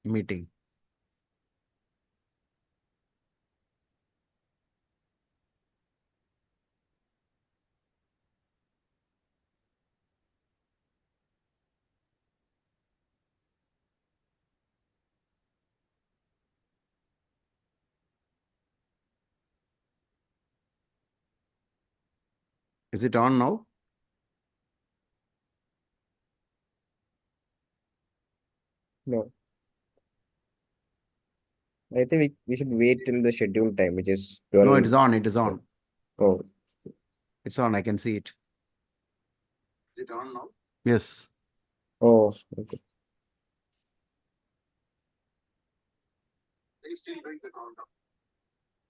meeting. Is it on now? No. I think we should wait till the scheduled time, which is 12. No, it is on. It is on. Oh, It's on. I can see it. Is it on now? Yes. oh, okay. They still doing the countdown.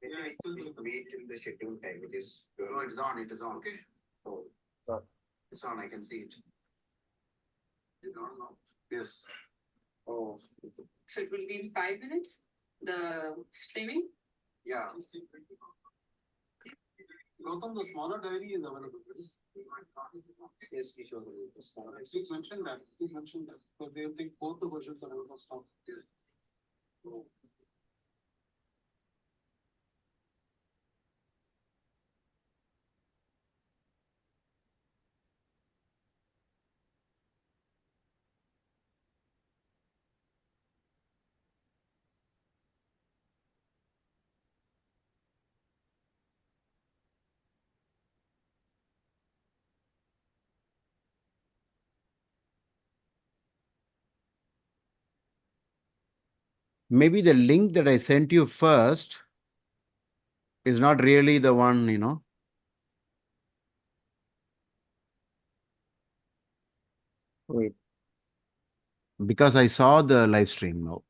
Yeah, I still wait till the scheduled time, which is. No, it is on. It is on. Okay. Oh, it's on. I can see it. Is it on now? Yes. Oh. So it will be in 5 minutes, the streaming? Yeah. Gautam, the smaller diary is available. Yes, we show the smaller. He's mentioned that. He's mentioned that. So they think both the versions are available stock. Yes. Oh. Maybe the link that I sent you first is not really the one, Wait. because I saw the live stream now.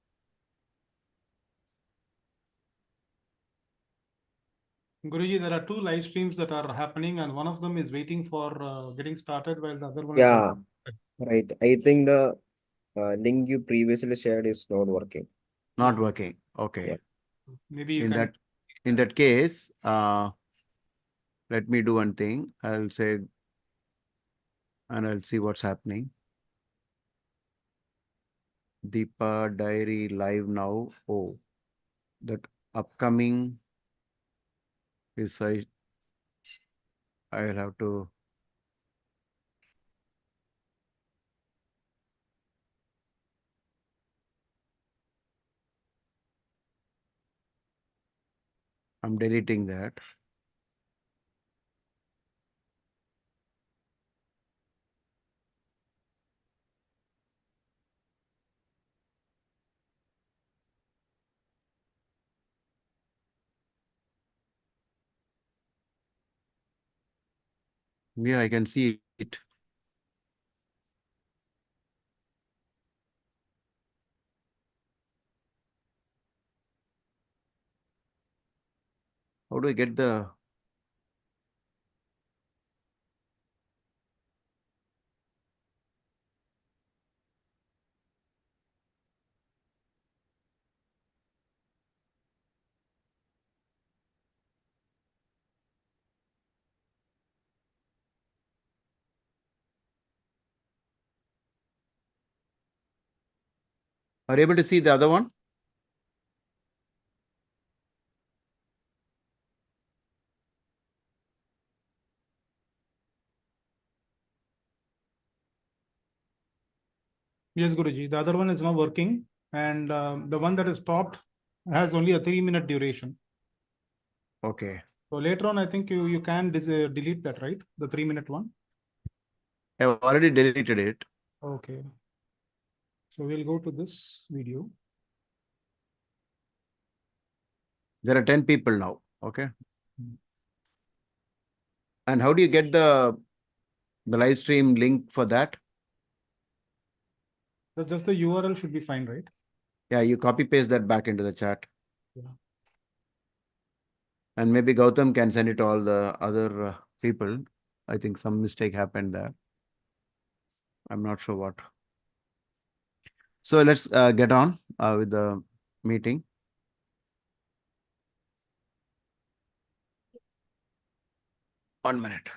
Guruji, there are two live streams that are happening, and one of them is waiting for getting started, while the other one Yeah, is. right. I think the link you previously shared is not working. Not working. Okay. Yeah. Maybe you In can. that case, let me do one thing. I'll say, and I'll see what's happening. DIPA Diary live now. Oh, that upcoming is I'll have to. I'm deleting that. Yeah, I can see it. How do I get the? Are you able to see the other one? Yes, Guruji. The other one is not working, and the one that is stopped has only a 3-minute duration. Okay. So later on, I think you can delete that, right? The 3-minute one. I've already deleted it. Okay. So we'll go to this video. There are 10 people now. Okay. And how do you get the live stream link for that? So just the URL should be fine, right? Yeah, you copy paste that back into the chat. Yeah. And maybe Gautam can send it to all the other people. I think some mistake happened there. I'm not sure what. So let's get on with the meeting. One minute.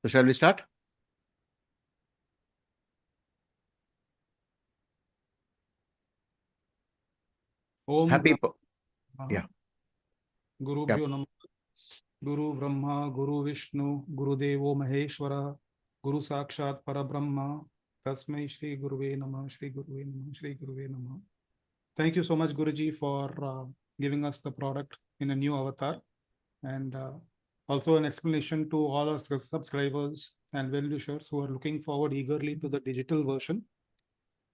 So shall we start? Om Happy. Namaha. Yeah. Guru Yep. Bhyo Namaha. Guru Brahma, Guru Vishnu, Guru Devo Maheshwara, Guru Sakshat Parabrahma, Tasmai Shri Guruve Namah, Shri Guruve Namah, Shri Guruve Namah. Thank you so much, Guruji, for giving us the product in a new avatar, and also an explanation to all our subscribers and well-wishers who are looking forward eagerly to the digital version,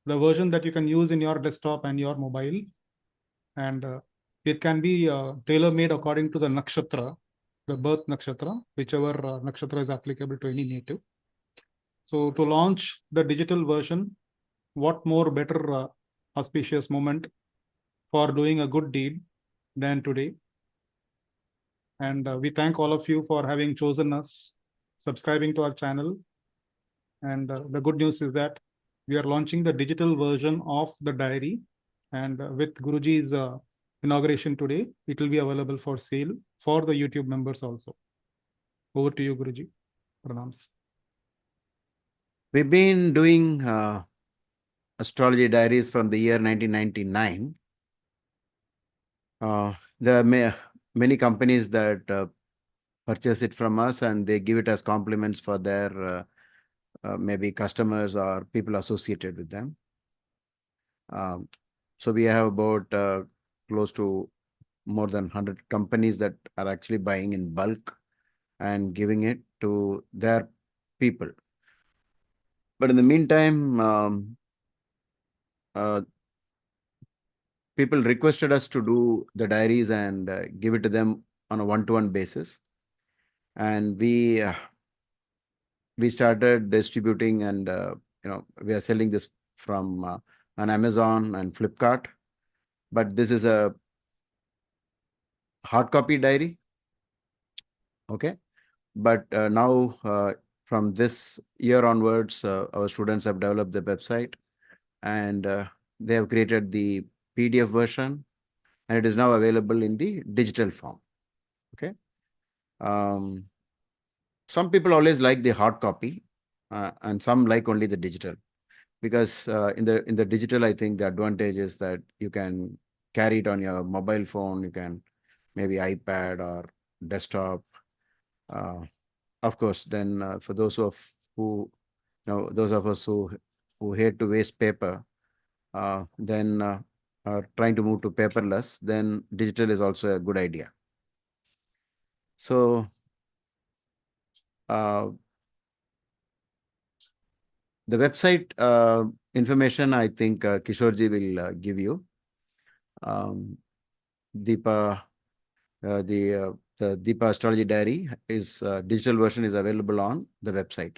the version that you can use in your desktop and your mobile, and it can be tailor-made according to the nakshatra, the birth nakshatra, whichever nakshatra is applicable to any native. So to launch the digital version, what more better auspicious moment for doing a good deed than today. And we thank all of you for having chosen us, subscribing to our channel. And the good news is that we are launching the digital version of the diary. And with Guruji's inauguration today, it will be available for sale for the YouTube members also. Over to you, Guruji. Pranams. We've been doing astrology diaries from the year 1999. There are many companies that purchase it from us, and they give it as compliments for their maybe customers or people associated with them. So we have about close to more than 100 companies that are actually buying in bulk and giving it to their people. But in the meantime, people requested us to do the diaries and give it to them on a one-to-one basis. And we started distributing, and we are selling this from on Amazon and Flipkart. But this is a hard copy diary. Okay. But now from this year onwards, our students have developed the website, and they have created the PDF version, and it is now available in the digital form. Okay. Some people always like the hard copy, and some like only the digital, because in the digital, I think the advantage is that you can carry it on your mobile phone, you can maybe iPad or desktop. Of course, then for those of those of us who hate to waste paper, then are trying to move to paperless, then digital is also a good idea. So the website information, I think Kishorji will give you. DIPA, the DIPA Astrology Diary is digital version is available on the website.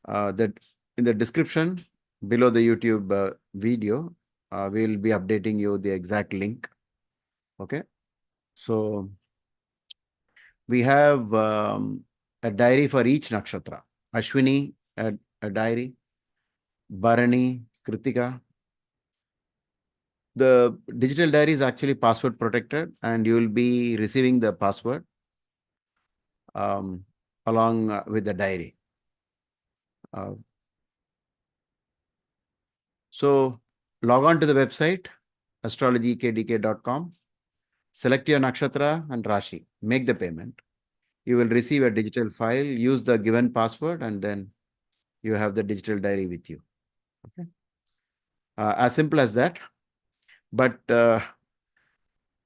That in the description below the YouTube video, we will be updating you the exact link. Okay. So we have a diary for each nakshatra. Ashwini, a diary. Bharani, Kritika. The digital diary is actually password protected, and you will be receiving the password along with the diary. So log on to the website astrologykdk.com, select your nakshatra and Rashi, make the payment. You will receive a digital file, use the given password, and then you have the digital diary with you. Okay. As simple as that. But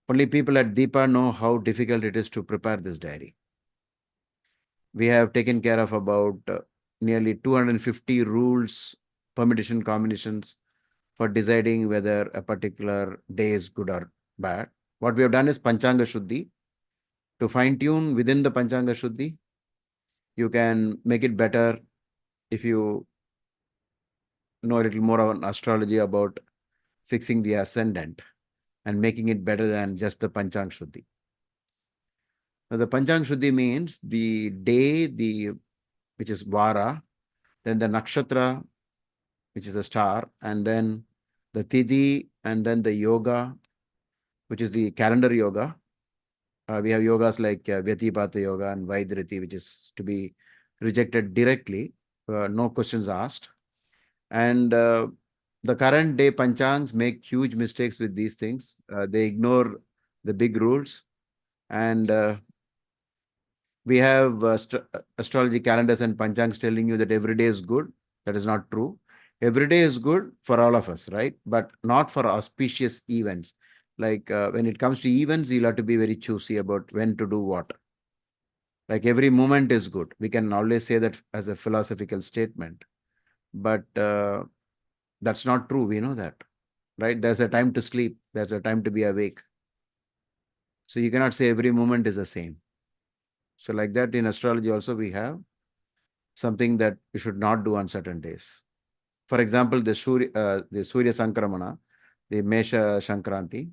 only people at DIPA know how difficult it is to prepare this diary. We have taken care of about nearly 250 rules, permutation combinations for deciding whether a particular day is good or bad. What we have done is Panchanga Shuddhi. To fine tune within the Panchanga Shuddhi, you can make it better if you know a little more on astrology about fixing the ascendant and making it better than just the Panchanga Shuddhi. Now, the Panchanga Shuddhi means the day, which is Vara, then the nakshatra, which is a star, and then the Tithi, and then the yoga, which is the calendar yoga. We have yogas like Vyatipata yoga and Vaidriti, which is to be rejected directly, no questions asked. And the current day Panchangs make huge mistakes with these things. They ignore the big rules. And we have astrology calendars and Panchangs telling you that every day is good. That is not true. Every day is good for all of us, right? But not for auspicious events. Like when it comes to events, you'll have to be very choosy about when to do what. Like every moment is good. We can always say that as a philosophical statement. But that's not true. We know that, right? There's a time to sleep. There's a time to be awake. So you cannot say every moment is the same. So like that in astrology also we have something that you should not do on certain days. For example, the Surya Sankramana, the Mesha Shankranti,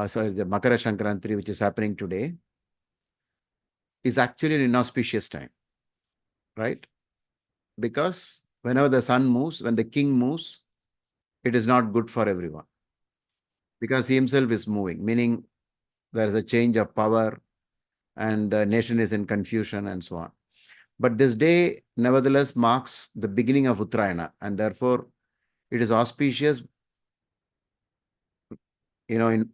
sorry, the Makara Shankranti, which is happening today, is actually an inauspicious time, right? Because whenever the sun moves, when the king moves, it is not good for everyone. Because he himself is moving, meaning there is a change of power and the nation is in confusion and so on. But this day, nevertheless, marks the beginning of Uttarayana, and therefore it is auspicious, in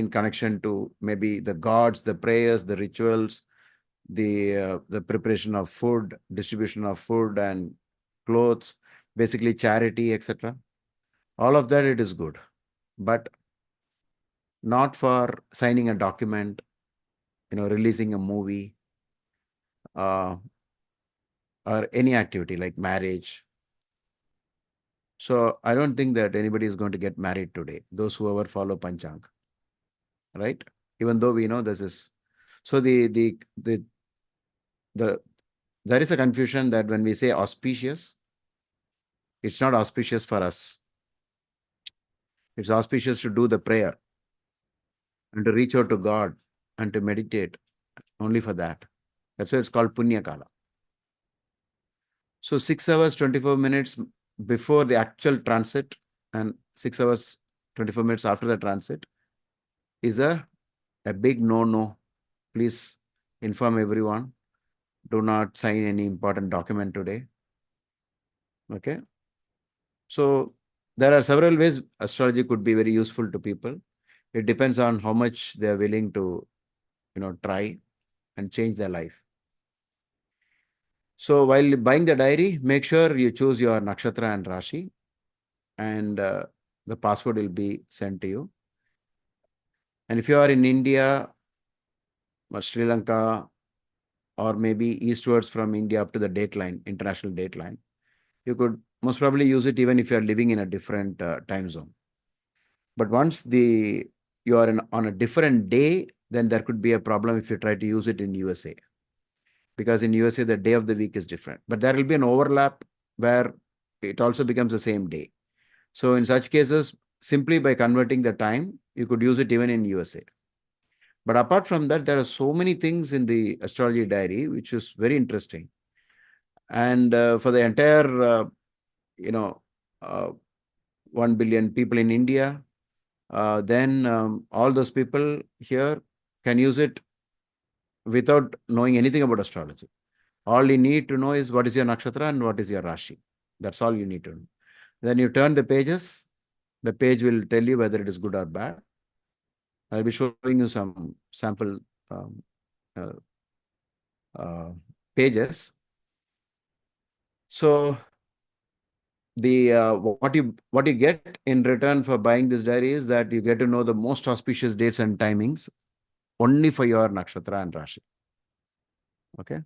connection to maybe the gods, the prayers, the rituals, the preparation of food, distribution of food and clothes, basically charity, etc. All of that, it is good, but not for signing a document, releasing a movie, or any activity like marriage. So I don't think that anybody is going to get married today, those who ever follow Panchanga, right? Even though we know this is, so the there is a confusion that when we say auspicious, it's not auspicious for us. It's auspicious to do the prayer and to reach out to God and to meditate, only for that. That's why it's called Punya Kala. So 6 hours, 24 minutes before the actual transit and 6 hours, 24 minutes after the transit is a big no-no. Please inform everyone. Do not sign any important document today. Okay. So there are several ways astrology could be very useful to people. It depends on how much they are willing to, try and change their life. So while buying the diary, make sure you choose your nakshatra and rashi, and the password will be sent to you. And if you are in India or Sri Lanka, or maybe eastwards from India up to the dateline, international dateline, you could most probably use it even if you are living in a different time zone. But once you are on a different day, then there could be a problem if you try to use it in USA. Because in USA, the day of the week is different. But there will be an overlap where it also becomes the same day. So in such cases, simply by converting the time, you could use it even in USA. But apart from that, there are so many things in the astrology diary, which is very interesting. And for the entire, 1 billion people in India, then all those people here can use it without knowing anything about astrology. All you need to know is what is your nakshatra and what is your rashi. That's all you need to know. Then you turn the pages. The page will tell you whether it is good or bad. I'll be showing you some sample pages. So the what you get in return for buying this diary is that you get to know the most auspicious dates and timings only for your nakshatra and rashi. Okay.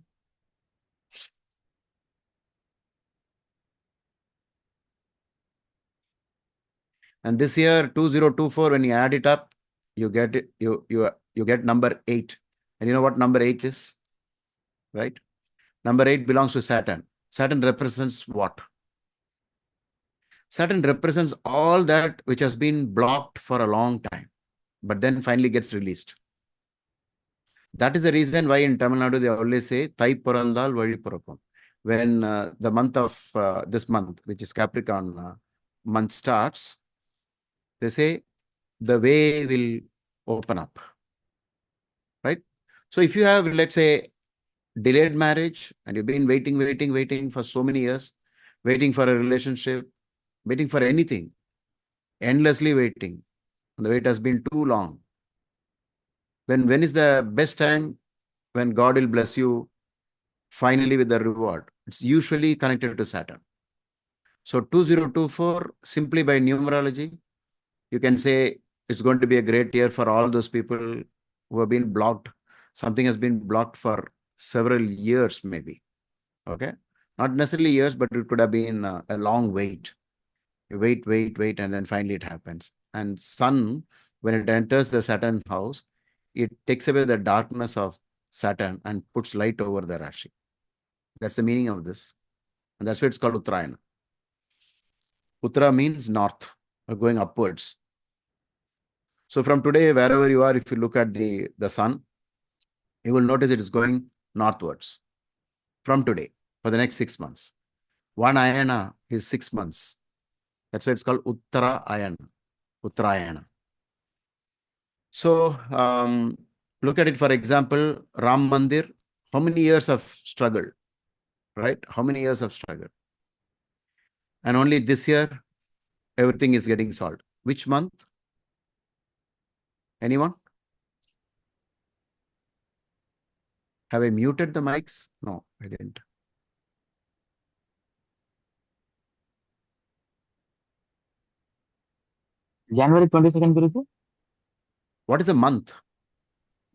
And this year 2024, when you add it up, you get it, you get number 8. And you know what number 8 is? Right? Number 8 belongs to Saturn. Saturn represents what? Saturn represents all that which has been blocked for a long time, but then finally gets released. That is the reason why in Tamil Nadu they always say Thai Porandal Vali Porakam. When the month of this month, which is Capricorn month starts, they say the way will open up. Right? So if you have, let's say, delayed marriage and you've been waiting for so many years, waiting for a relationship, waiting for anything, endlessly waiting. And the wait has been too long. When is the best time when God will bless you finally with the reward? It's usually connected to Saturn. So 2024, simply by numerology, you can say it's going to be a great year for all those people who have been blocked. Something has been blocked for several years, maybe. Okay. Not necessarily years, but it could have been a long wait. You wait, and then finally it happens. And Sun, when it enters the Saturn house, it takes away the darkness of Saturn and puts light over the Rashi. That's the meaning of this. And that's why it's called Uttarayana. Uttara means north, going upwards. So from today, wherever you are, if you look at the sun, you will notice it is going northwards. From today, for the next 6 months. One ayana is 6 months. That's why it's called Uttara ayana. Uttarayana. So look at it, for example, Ram Mandir. How many years of struggle? Right? How many years of struggle? And only this year, everything is getting solved. Which month? Anyone? Have I muted the mics? No, I didn't. January 22nd, Guruji? What is a month?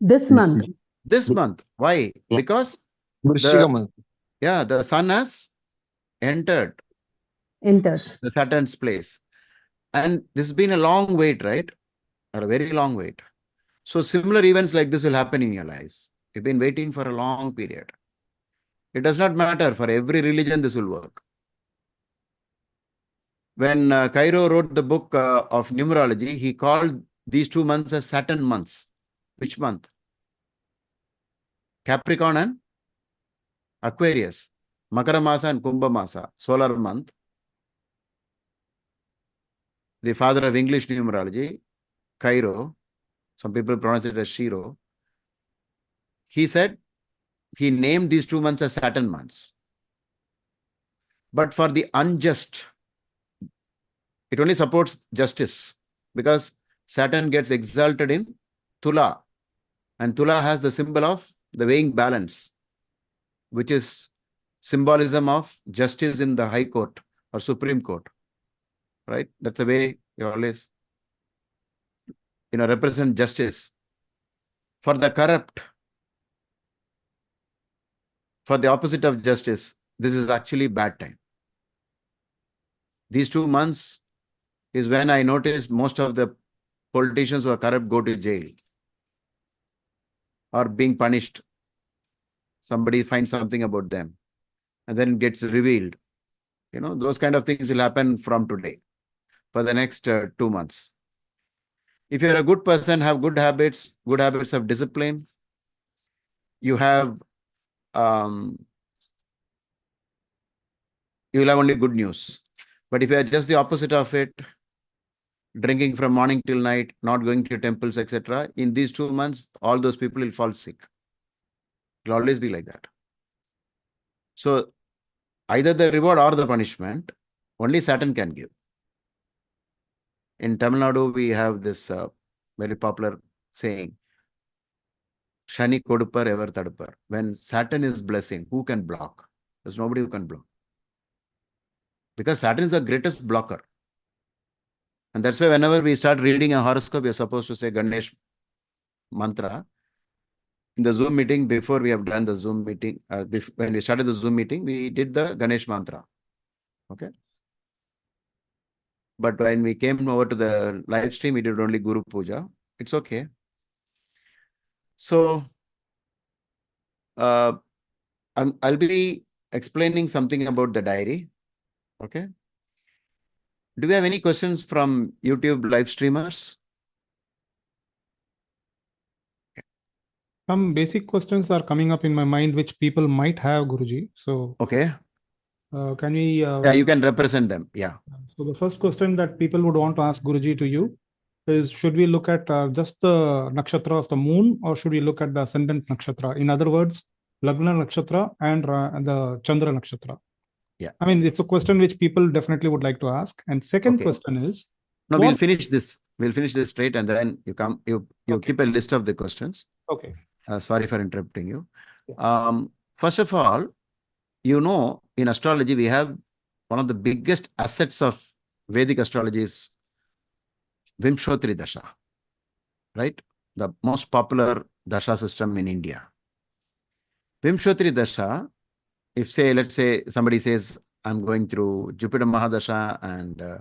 This month. This month. Why? Yeah. Because Vrishika month. the sun has entered Enters. the Saturn's place. And this has been a long wait, right? Or a very long wait. So similar events like this will happen in your lives. You've been waiting for a long period. It does not matter. For every religion, this will work. When Cairo wrote the book of numerology, he called these 2 months as Saturn months. Which month? Capricorn and Aquarius. Makara Masa and Kumbha Masa, solar month. The father of English numerology, Cairo, some people pronounce it as Shiro. He said he named these 2 months as Saturn months. But for the unjust, it only supports justice because Saturn gets exalted in Tula. And Tula has the symbol of the weighing balance, which is symbolism of justice in the High Court or Supreme Court. Right? That's the way you always, represent justice. For the corrupt, for the opposite of justice, this is actually bad time. These 2 months is when I noticed most of the politicians who are corrupt go to jail or being punished. Somebody finds something about them and then it gets revealed. Those kind of things will happen from today for the next 2 months. If you're a good person, have good habits of discipline, you have, you will have only good news. But if you are just the opposite of it, drinking from morning till night, not going to temples, etc., in these 2 months, all those people will fall sick. It will always be like that. So either the reward or the punishment, only Saturn can give. In Tamil Nadu, we have this very popular saying, Shani Kodupar ever Tadupar. When Saturn is blessing, who can block? There's nobody who can block. Because Saturn is the greatest blocker. And that's why whenever we start reading a horoscope, you're supposed to say Ganesh mantra. In the Zoom meeting, before we have done the Zoom meeting, when we started the Zoom meeting, we did the Ganesh mantra. Okay. But when we came over to the live stream, we did only Guru Puja. It's okay. So, I'll be explaining something about the diary. Okay. Do we have any questions from YouTube live streamers? Some basic questions are coming up in my mind, which people might have, Guruji. So, okay. Can we? Yeah, you can represent them. Yeah. So the first question that people would want to ask Guruji to you is, should we look at just the nakshatra of the moon, or should we look at the ascendant nakshatra? In other words, Lagna Nakshatra and the Chandra Nakshatra? Yeah. I mean, it's a question which people definitely would like to ask. And second Okay. question is, No, what- we'll finish this. We'll finish this straight, and then you Okay. keep a list of the questions. okay, Sorry for interrupting you. Yeah. First of all, in astrology, we have one of the biggest assets of Vedic astrology is Vimshotri Dasha, right? The most popular Dasha system in India. Vimshotri Dasha, let's say somebody says, I'm going through Jupiter Mahadasha and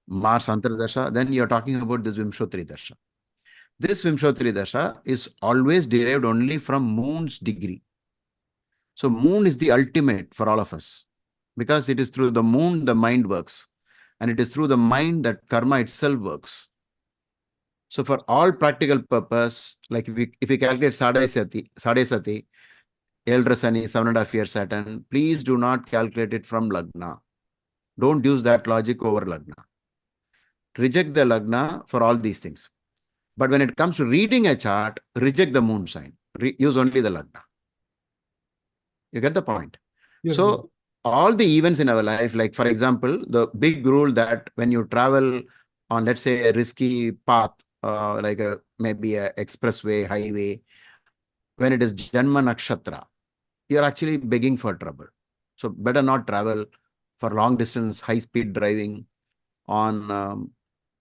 Mars Antardasha, then you're talking about this Vimshotri Dasha. This Vimshotri Dasha is always derived only from moon's degree. So moon is the ultimate for all of us because it is through the moon the mind works, and it is through the mind that karma itself works. So for all practical purpose, like if we calculate Sadhe Sati, Elder Sani, 7.5 year Saturn, please do not calculate it from Lagna. Don't use that logic over Lagna. Reject the Lagna for all these things. But when it comes to reading a chart, reject the moon sign. Use only the Lagna. You get the point? Yes, So Guru. all the events in our life, like for example, the big rule that when you travel on, let's say, a risky path, like maybe a expressway, highway, when it is Janma Nakshatra, you're actually begging for trouble. So better not travel for long distance, high speed driving on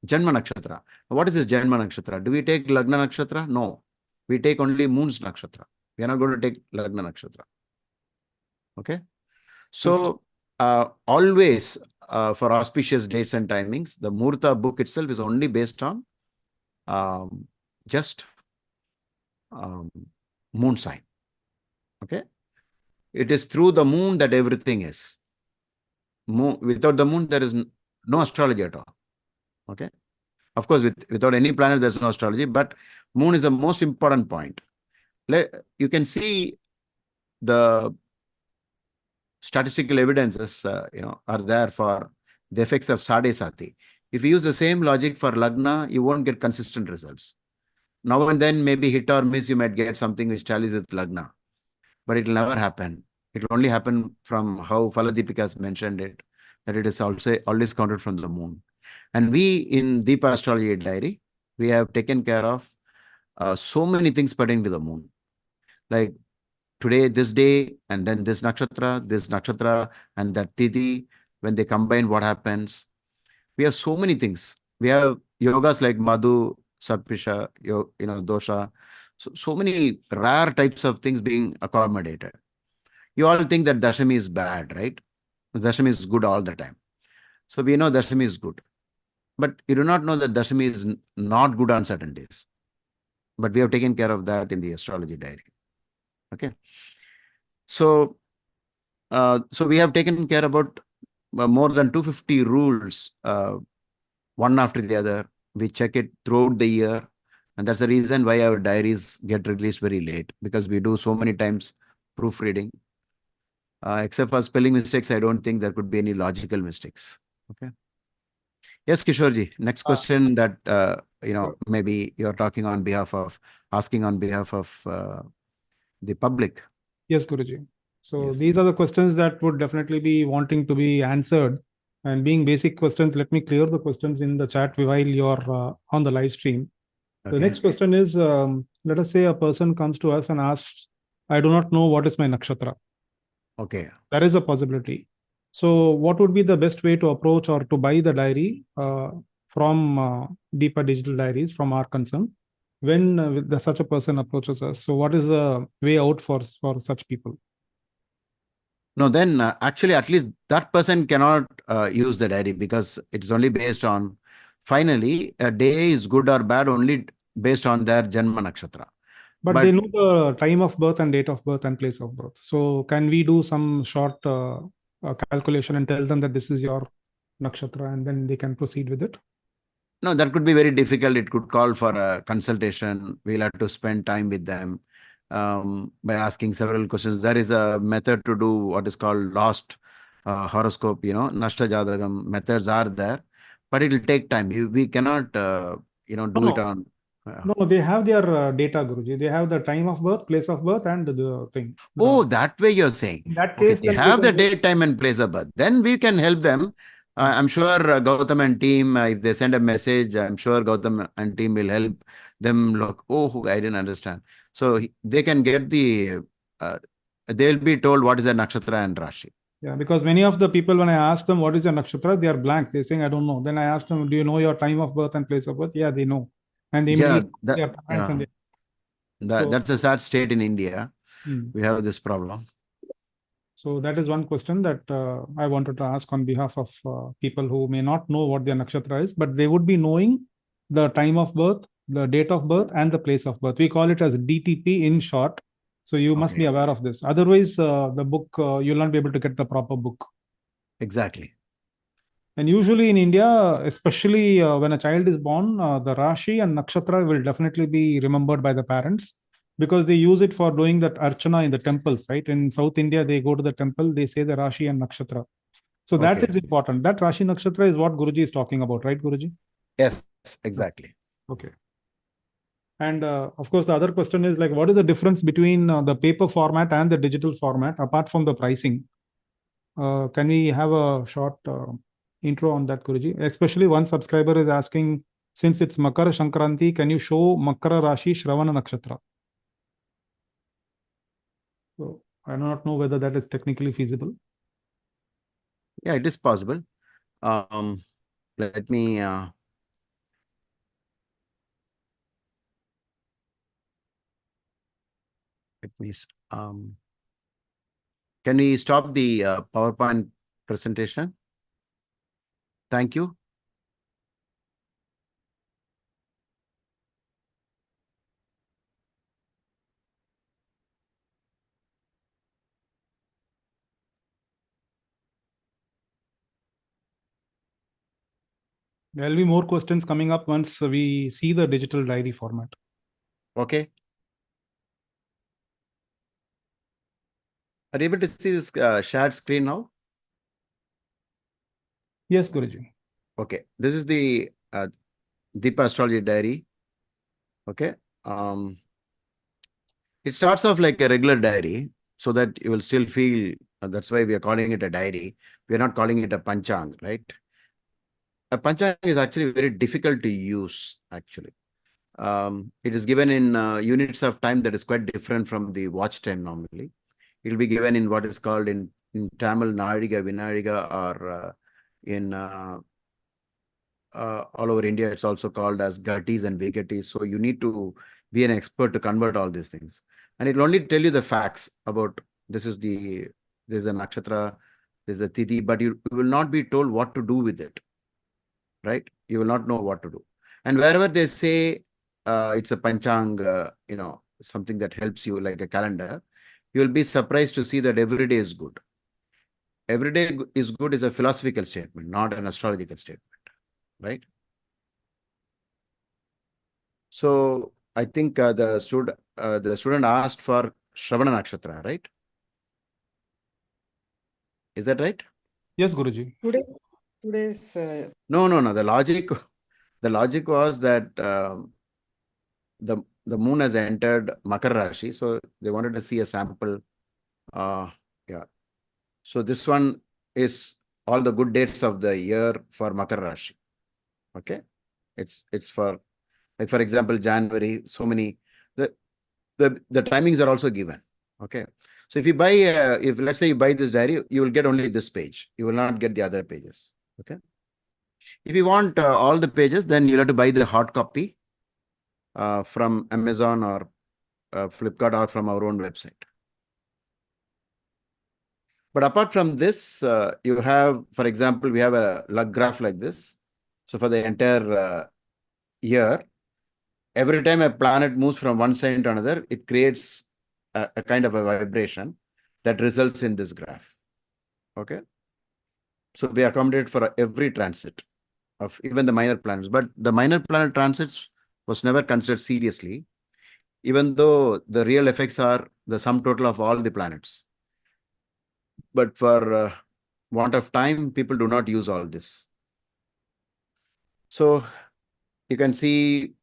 Janma Nakshatra. What is this Janma Nakshatra? Do we take Lagna Nakshatra? No. We take only Moon's Nakshatra. We are not going to take Lagna Nakshatra. Okay. So always for auspicious dates and timings, the Murta book itself is only based on just moon sign. Okay. It is through the moon that everything is. Without the moon, there is no astrology at all. Okay. Of course, without any planet, there's no astrology, but moon is the most important point. You can see the statistical evidences, are there for the effects of Sadhe Sati. If you use the same logic for Lagna, you won't get consistent results. Now and then, maybe hit or miss, you might get something which tallies with Lagna, but it will never happen. It will only happen from how Faladipika has mentioned it, that it is also always counted from the moon. And we in DIPA Astrology Diary, we have taken care of so many things pertaining to the moon. Like today, this day, and then this nakshatra, and that tithi, when they combine, what happens? We have so many things. We have yogas like Madhu, Satpisha, dosha. So many rare types of things being accommodated. You all think that Dashami is bad, right? Dashami is good all the time. So we know Dashami is good. But you do not know that Dashami is not good on certain days. But we have taken care of that in the astrology diary. Okay. So we have taken care about more than 250 rules, one after the other. We check it throughout the year. And that's the reason why our diaries get released very late, because we do so many times proofreading. Except for spelling mistakes, I don't think there could be any logical mistakes. Okay. Yes, Kishorji. Next question that, maybe you're asking on behalf of the public. Yes, Guruji. So Yes. these are the questions that would definitely be wanting to be answered. And being basic questions, let me clear the questions in the chat while you're on the live stream. The Okay. next question is, let us say a person comes to us and asks, I do not know what is my nakshatra. Okay. There is a possibility. So what would be the best way to approach or to buy the diary from DIPA Digital Diaries from our concern when such a person approaches us? So what is the way out for such people? No, then actually, at least that person cannot use the diary, because it's only based on, finally, a day is good or bad only based on their Janma Nakshatra. But they know the time of birth and date of birth and place of birth. So can we do some short calculation and tell them that this is your nakshatra, and then they can proceed with it? No, that could be very difficult. It could call for a consultation. We'll have to spend time with them by asking several questions. There is a method to do what is called lost horoscope, Nashta Jadagam. Methods are there, but it will take time. We cannot, do it on. No, they have their data, Guruji. They have the time of birth, place of birth, and the thing. Oh, that way you're saying. In that Okay, case, they then have the can- date, time, and place of birth. Then we can help them. I'm sure Gautam and team, if they send a message, I'm sure Gautam and team will help them look. Oh, I didn't understand. So they can get they'll be told what is a nakshatra and rashi. Yeah, because many of the people, when I ask them what is your nakshatra, they are blank. They're saying, I don't know. Then I ask them, do you know your time of birth and place of birth? Yeah, they know. And they Yeah, immediately their parents and so, that's a sad state in India. We have this problem. So that is one question that I wanted to ask on behalf of people who may not know what their nakshatra is, but they would be knowing the time of birth, the date of birth, and the place of birth. We call it as DTP in short. So you must be aware of this. Otherwise, the book, you'll not be able to get the proper book. Exactly. And usually in India, especially when a child is born, the Rashi and Nakshatra will definitely be remembered by the parents because they use it for doing that Archana in the temples, right? In South India, they go to the temple, they say the Rashi and Nakshatra. So that is important. That Rashi Nakshatra is what Guruji is talking about, right, Guruji? Yes, exactly. Okay. And of course, the other question is like, what is the difference between the paper format and the digital format, apart from the pricing? Can we have a short intro on that, Guruji? Especially one subscriber is asking, since it's Makara Shankranti, can you show Makara Rashi Shravana Nakshatra? So I do not know whether that is technically feasible. Yeah, it is possible. Let me can we stop the PowerPoint presentation? Thank you. There will be more questions coming up once we see the digital diary format. Okay. Are you able to see this shared screen now? Yes, Guruji. Okay. This is the DIPA astrology diary. Okay. It starts off like a regular diary so that you will still feel, that's why we are calling it a diary. We are not calling it a Panchanga, right? A Panchanga is actually very difficult to use, actually. It is given in units of time that is quite different from the watch time normally. It will be given in what is called in Tamil, Nadiga, Vinadiga, or in all over India, it's also called as Gatis and Vegatis. So you need to be an expert to convert all these things. And it will only tell you the facts about this is a nakshatra, this is a tithi, but you will not be told what to do with it, right? You will not know what to do. And wherever they say it's a panchang, something that helps you like a calendar, you will be surprised to see that every day is good. Every day is good is a philosophical statement, not an astrological statement, right? So I think the student asked for Shravana Nakshatra, right? Is that right? Yes, Guruji. Today's No. The logic was that the moon has entered Makar Rashi, so they wanted to see a sample. Yeah. So this one is all the good dates of the year for Makar Rashi. Okay. It's for, like, for example, January, so many, the timings are also given. Okay. So if you buy, if let's say you buy this diary, you will get only this page. You will not get the other pages. Okay. If you want all the pages, then you'll have to buy the hard copy from Amazon or Flipkart or from our own website. But apart from this, you have, for example, we have a log graph like this. So for the entire year, every time a planet moves from one side to another, it creates a kind of a vibration that results in this graph. Okay. So we accommodate for every transit of even the minor planets, but the minor planet transits was never considered seriously, even though the real effects are the sum total of all the planets. But for want of time, people do not use all this. So you can see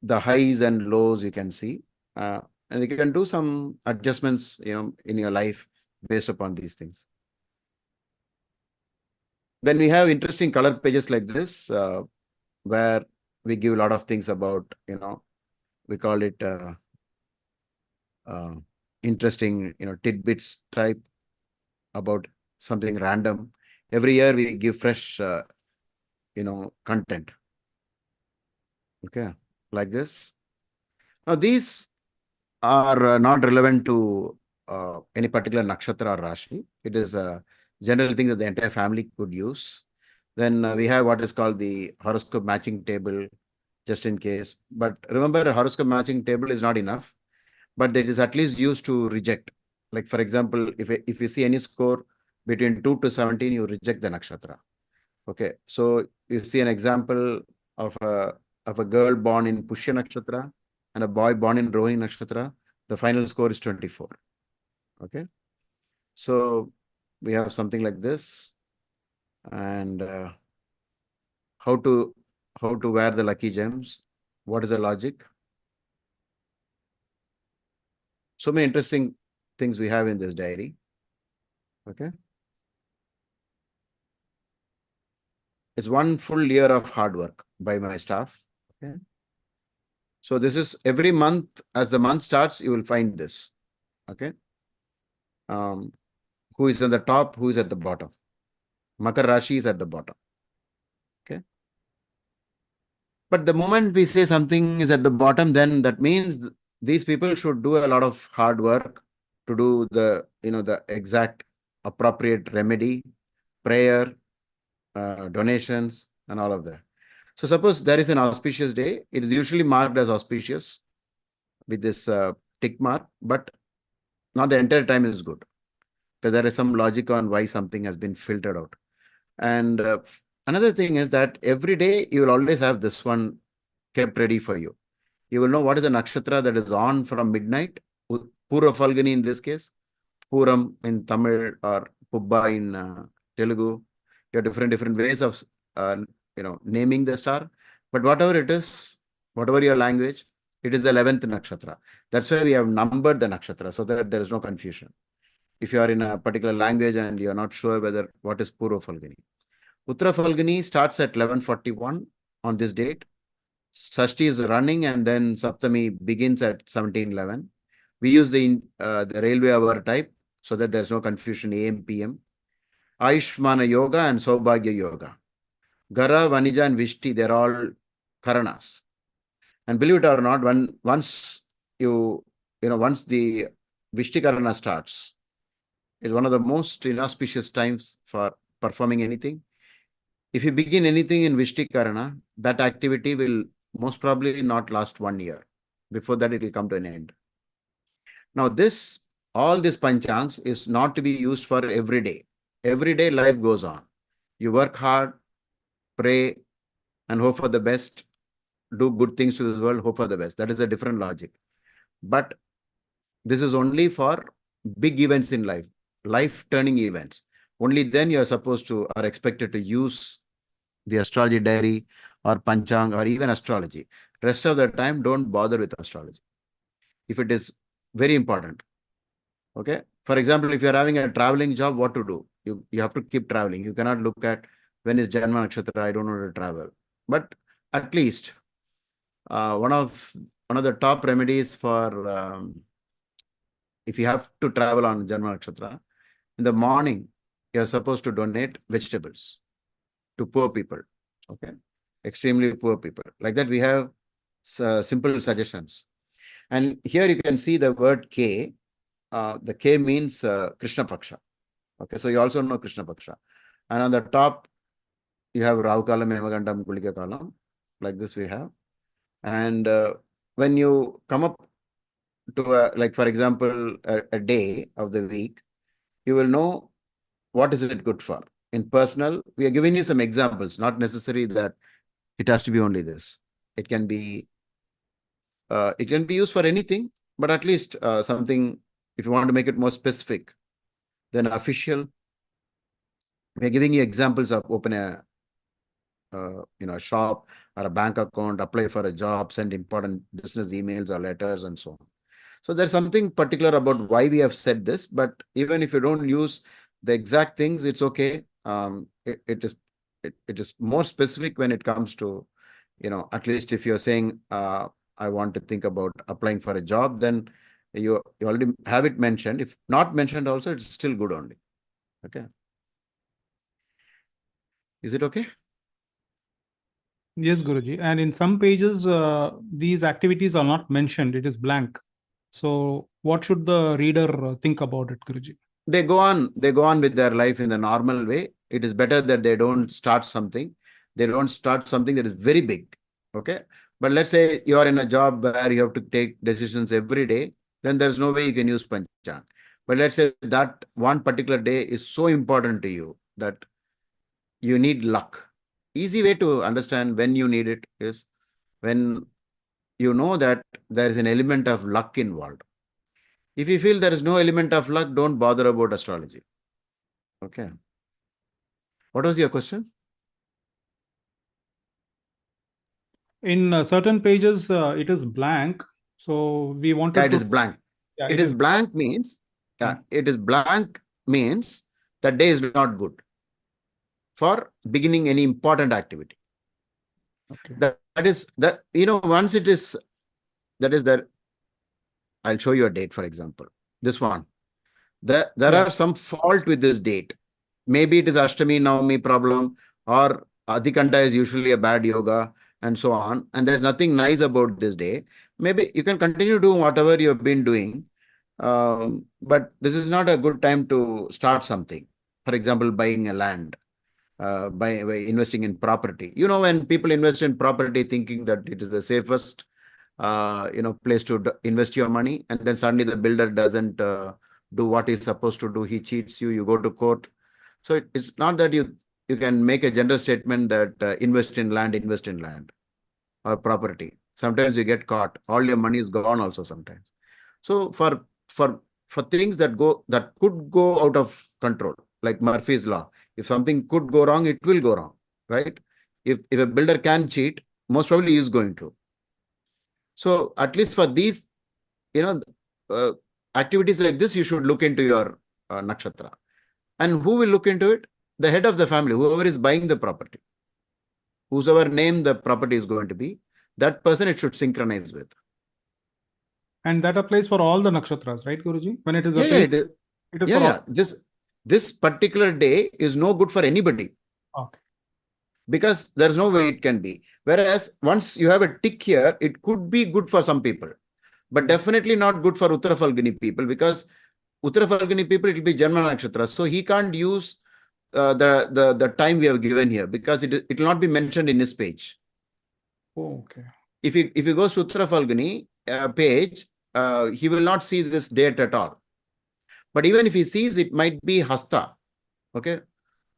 the highs and lows you can see. And you can do some adjustments, in your life based upon these things. Then we have interesting color pages like this, where we give a lot of things about, we call it interesting, tidbits type about something random. Every year we give fresh, content. Okay, like this. Now these are not relevant to any particular nakshatra or rashi. It is a general thing that the entire family could use. Then we have what is called the horoscope matching table, just in case. But remember, a horoscope matching table is not enough, but it is at least used to reject. Like for example, if you see any score between 2 to 17, you reject the nakshatra. Okay, so you see an example of a girl born in Pushya nakshatra and a boy born in Rohini nakshatra. The final score is 24. Okay, so we have something like this, and how to wear the lucky gems. What is the logic? So many interesting things we have in this diary. Okay, it's one full year of hard work by my staff. Okay, so this is every month. As the month starts, you will find this. Okay, who is on the top, who is at the bottom. Makar Rashi is at the bottom. Okay. But the moment we say something is at the bottom, then that means these people should do a lot of hard work to do the, the exact appropriate remedy, prayer, donations, and all of that. So suppose there is an auspicious day, it is usually marked as auspicious with this tick mark, but not the entire time is good, because there is some logic on why something has been filtered out. And another thing is that every day you will always have this one kept ready for you. You will know what is the nakshatra that is on from midnight. Pura Falguni in this case, Puram in Tamil, or Pubba in Telugu. You have different ways of naming the star. But whatever it is, whatever your language, it is the 11th nakshatra. That's why we have numbered the nakshatra, so that there is no confusion. If you are in a particular language and you are not sure whether what is Purva Falguni. Uttara Falguni starts at 11:41 on this date. Sashti is running, and then Saptami begins at 17:11. We use the railway hour type so that there's no confusion, AM, PM. Ayushmana Yoga and Saubhagya Yoga. Gara, Vanija, and Vishti, they're all Karanas. And believe it or not, once the Vishti Karana starts, it's one of the most inauspicious times for performing anything. If you begin anything in Vishti Karana, that activity will most probably not last 1 year. Before that, it will come to an end. Now, all this Panchangs is not to be used for every day. Every day, life goes on. You work hard, pray, and hope for the best. Do good things to this world, hope for the best. That is a different logic. But this is only for big events in life, life-turning events. Only then you are expected to use the astrology diary or Panchang or even astrology. Rest of the time, don't bother with astrology. If it is very important. Okay. For example, if you're having a traveling job, what to do? You have to keep traveling. You cannot look at when is Janma Nakshatra, I don't know to travel. But at least one of the top remedies for if you have to travel on Janma Nakshatra, in the morning, you're supposed to donate vegetables to poor people. Okay. Extremely poor people. Like that, we have simple suggestions. And here you can see the word K. The K means Krishna Paksha. Okay, so you also know Krishna Paksha. And on the top, you have Rahu Kalam, Hemagandam, Gulika Kalam. Like this we have. And when you come up to, like for example, a day of the week, you will know what is it good for. In personal, we are giving you some examples, not necessary that it has to be only this. It can be used for anything, but at least something, if you want to make it more specific than official, we are giving you examples of open a shop or a bank account, apply for a job, send important business emails or letters and so on. So there's something particular about why we have said this, but even if you don't use the exact things, it's okay. It is more specific when it comes to, at least if you're saying, I want to think about applying for a job, then you already have it mentioned. If not mentioned also, it's still good only. Okay. Is it okay? Yes, Guruji. And in some pages, these activities are not mentioned. It is blank. So what should the reader think about it, Guruji? They go on with their life in the normal way. It is better that they don't start something. They don't start something that is very big. Okay. But let's say you are in a job where you have to take decisions every day, then there's no way you can use Panchanga. But let's say that one particular day is so important to you that you need luck. Easy way to understand when you need it is when you know that there is an element of luck involved. If you feel there is no element of luck, don't bother about astrology. Okay. What was your question? In certain pages, it is blank. So we wanted Yeah, it to. is blank. Yeah, It is blank means, it is blank means that day is not good for beginning any important activity. Okay. That is, once it is, that is that, I'll show you a date, for example. This one. There Yeah. are some fault with this date. Maybe it is Ashtami, Navami problem, or Adhikanta is usually a bad yoga, and so on. And there's nothing nice about this day. Maybe you can continue doing whatever you have been doing. But this is not a good time to start something. For example, buying a land, by investing in property. When people invest in property thinking that it is the safest, place to invest your money, and then suddenly the builder doesn't do what he's supposed to do. He cheats you, you go to court. So it's not that you can make a general statement that invest in land or property. Sometimes you get caught. All your money is gone also sometimes. So for things that could go out of control, like Murphy's law, if something could go wrong, it will go wrong, right? If a builder can cheat, most probably he is going to. So at least for these, activities like this, you should look into your nakshatra. And who will look into it? The head of the family, whoever is buying the property, whosoever name the property is going to be, that person it should synchronize with. And that applies for all the nakshatras, right, Guruji? When it is a Yeah, page, it is. it is Yeah, for yeah. This particular day is no good for anybody. Okay. Because there's no way it can be. Whereas once you have a tick here, it could be good for some people, but definitely not good for Uttara Falguni people, because Uttara Falguni people, it will be Janma Nakshatra. So he can't use the time we have given here, because it will not be mentioned in his page. Oh, okay. If he goes to Uttara Falguni page, he will not see this date at all. But even if he sees, it might be Hasta. Okay.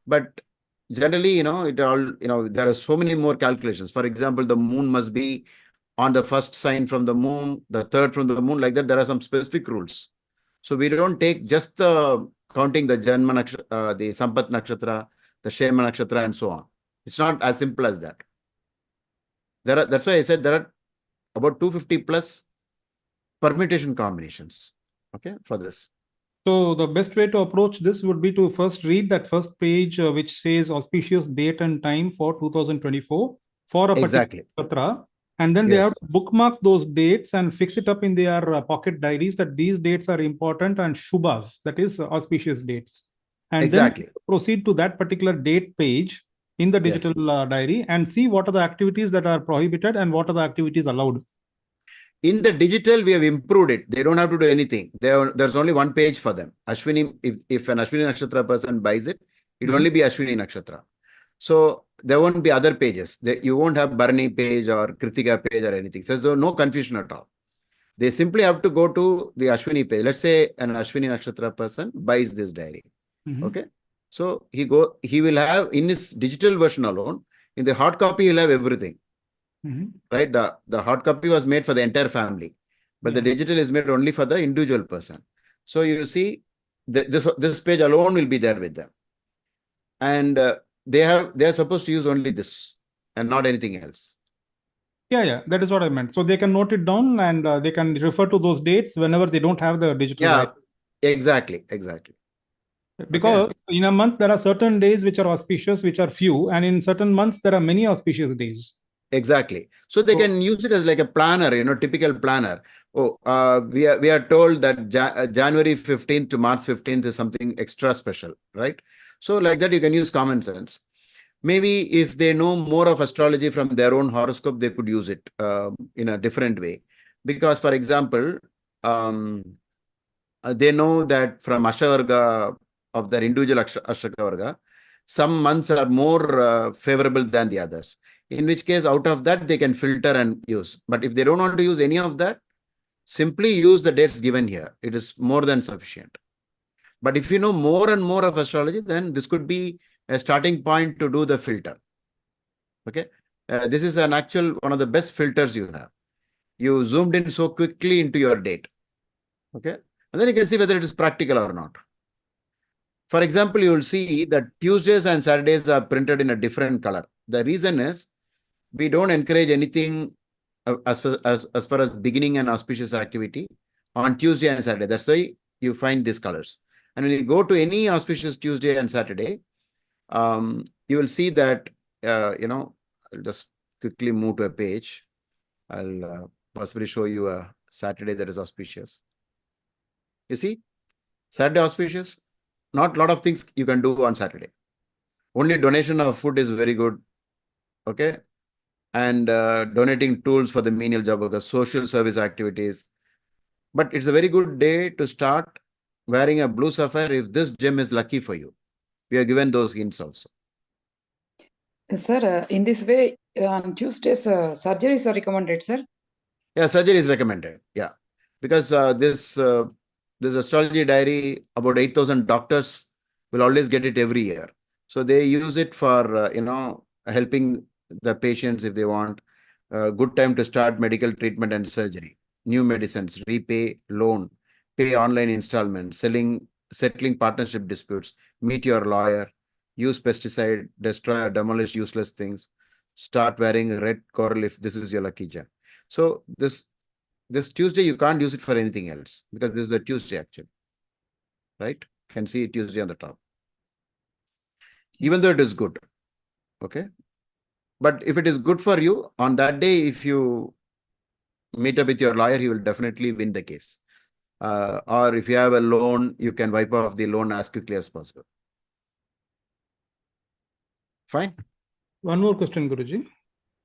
But generally, it all, there are so many more calculations. For example, the moon must be on the first sign from the moon, the third from the moon, like that. There are some specific rules. So we don't take just the counting the Janma Nakshatra, the Sampat Nakshatra, the Shema Nakshatra, and so on. It's not as simple as that. That's why I said there are about 250 plus permutation combinations, okay, for this. So the best way to approach this would be to first read that first page, which says auspicious date and time for 2024 for a Exactly. particular nakshatra, and then they have to bookmark those dates and fix it up in their pocket diaries that these dates are important and shubhas, that is auspicious dates. And exactly. Then proceed to that particular date page in the digital diary and see what are the activities that are prohibited and what are the activities allowed. In the digital, we have improved it. They don't have to do anything. There's only one page for them. Ashwini, if an Ashwini Nakshatra person buys it, it will only be Ashwini Nakshatra. So there won't be other pages. You won't have Bharani page or Kritika page or anything. So there's no confusion at all. They simply have to go to the Ashwini page. Let's say an Ashwini Nakshatra person buys this diary. Okay. So he will have in his digital version alone, in the hard copy, he'll have everything. Right? The hard copy was made for the entire family, but the digital is made only for the individual person. So you see, this page alone will be there with them. And they are supposed to use only this. and not anything else. Yeah, that is what I meant. So they can note it down and they can refer to those dates whenever they don't have the digital Yeah, diary. exactly. Because in a month, there are certain days which are auspicious, which are few, and in certain months, there are many auspicious days. Exactly. So they can use it as like a planner, typical planner. Oh, we are told that January 15th to March 15th is something extra special, right? So like that, you can use common sense. Maybe if they know more of astrology from their own horoscope, they could use it in a different way. Because, for example, they know that from Ashtavarga of their individual Ashtaka Varga, some months are more favorable than the others. In which case, out of that, they can filter and use. But if they don't want to use any of that, simply use the dates given here. It is more than sufficient. But if you know more and more of astrology, then this could be a starting point to do the filter. Okay. This is one of the best filters you have. You zoomed in so quickly into your date. Okay. And then you can see whether it is practical or not. For example, you will see that Tuesdays and Saturdays are printed in a different color. The reason is we don't encourage anything as far as beginning an auspicious activity on Tuesday and Saturday. That's why you find these colors. And when you go to any auspicious Tuesday and Saturday, you will see that, I'll just quickly move to a page. I'll possibly show you a Saturday that is auspicious. You see, Saturday auspicious, not a lot of things you can do on Saturday. Only donation of food is very good. Okay. And donating tools for the menial job workers, social service activities. But it's a very good day to start wearing a blue sapphire if this gem is lucky for you. We are given those hints also. Sir, in this way, on Tuesdays, surgeries are recommended, sir? Yeah, surgery is recommended. Yeah. Because this astrology diary, about 8,000 doctors will always get it every year. So they use it for, helping the patients if they want. Good time to start medical treatment and surgery. New medicines, repay loan, pay online installments, settling partnership disputes, meet your lawyer, use pesticide, destroy or demolish useless things, start wearing red coral if this is your lucky gem. So this Tuesday, you can't use it for anything else because this is a Tuesday actually, right? Can see Tuesday on the top. Even though it is good, okay? But if it is good for you, on that day, if you meet up with your lawyer, he will definitely win the case. Or if you have a loan, you can wipe off the loan as quickly as possible. Fine. One more question, Guruji.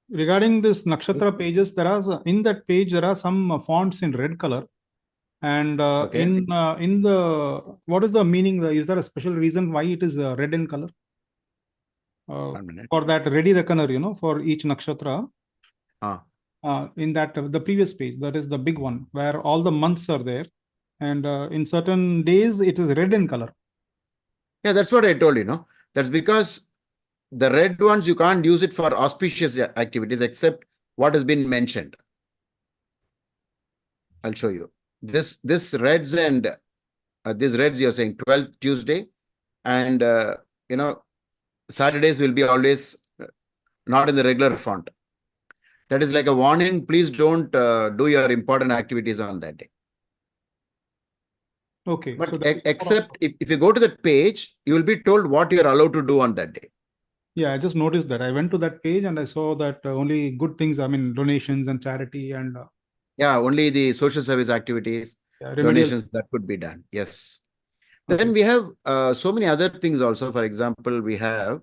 Regarding this nakshatra pages, in that page there are some fonts in red color, and in the what is the meaning? Is there a special reason why it is red in color? For that ready reckoner, for each nakshatra. In that the previous page, that is the big one where all the months are there, and in certain days it is red in color. Yeah, that's what I told you. That's because the red ones, you can't use it for auspicious activities except what has been mentioned. I'll show you. This reds and these reds you're saying 12th Tuesday and, Saturdays will be always not in the regular font. That is like a warning. Please don't do your important activities on that day. Okay. But so except if you go to that page, you will be told what you are allowed to do on that day. Yeah, I just noticed that. I went to that page and I saw that only good things, donations and charity and... yeah, only the social service activities, donations that could be done. Yes. Okay. Then we have so many other things also. For example, we have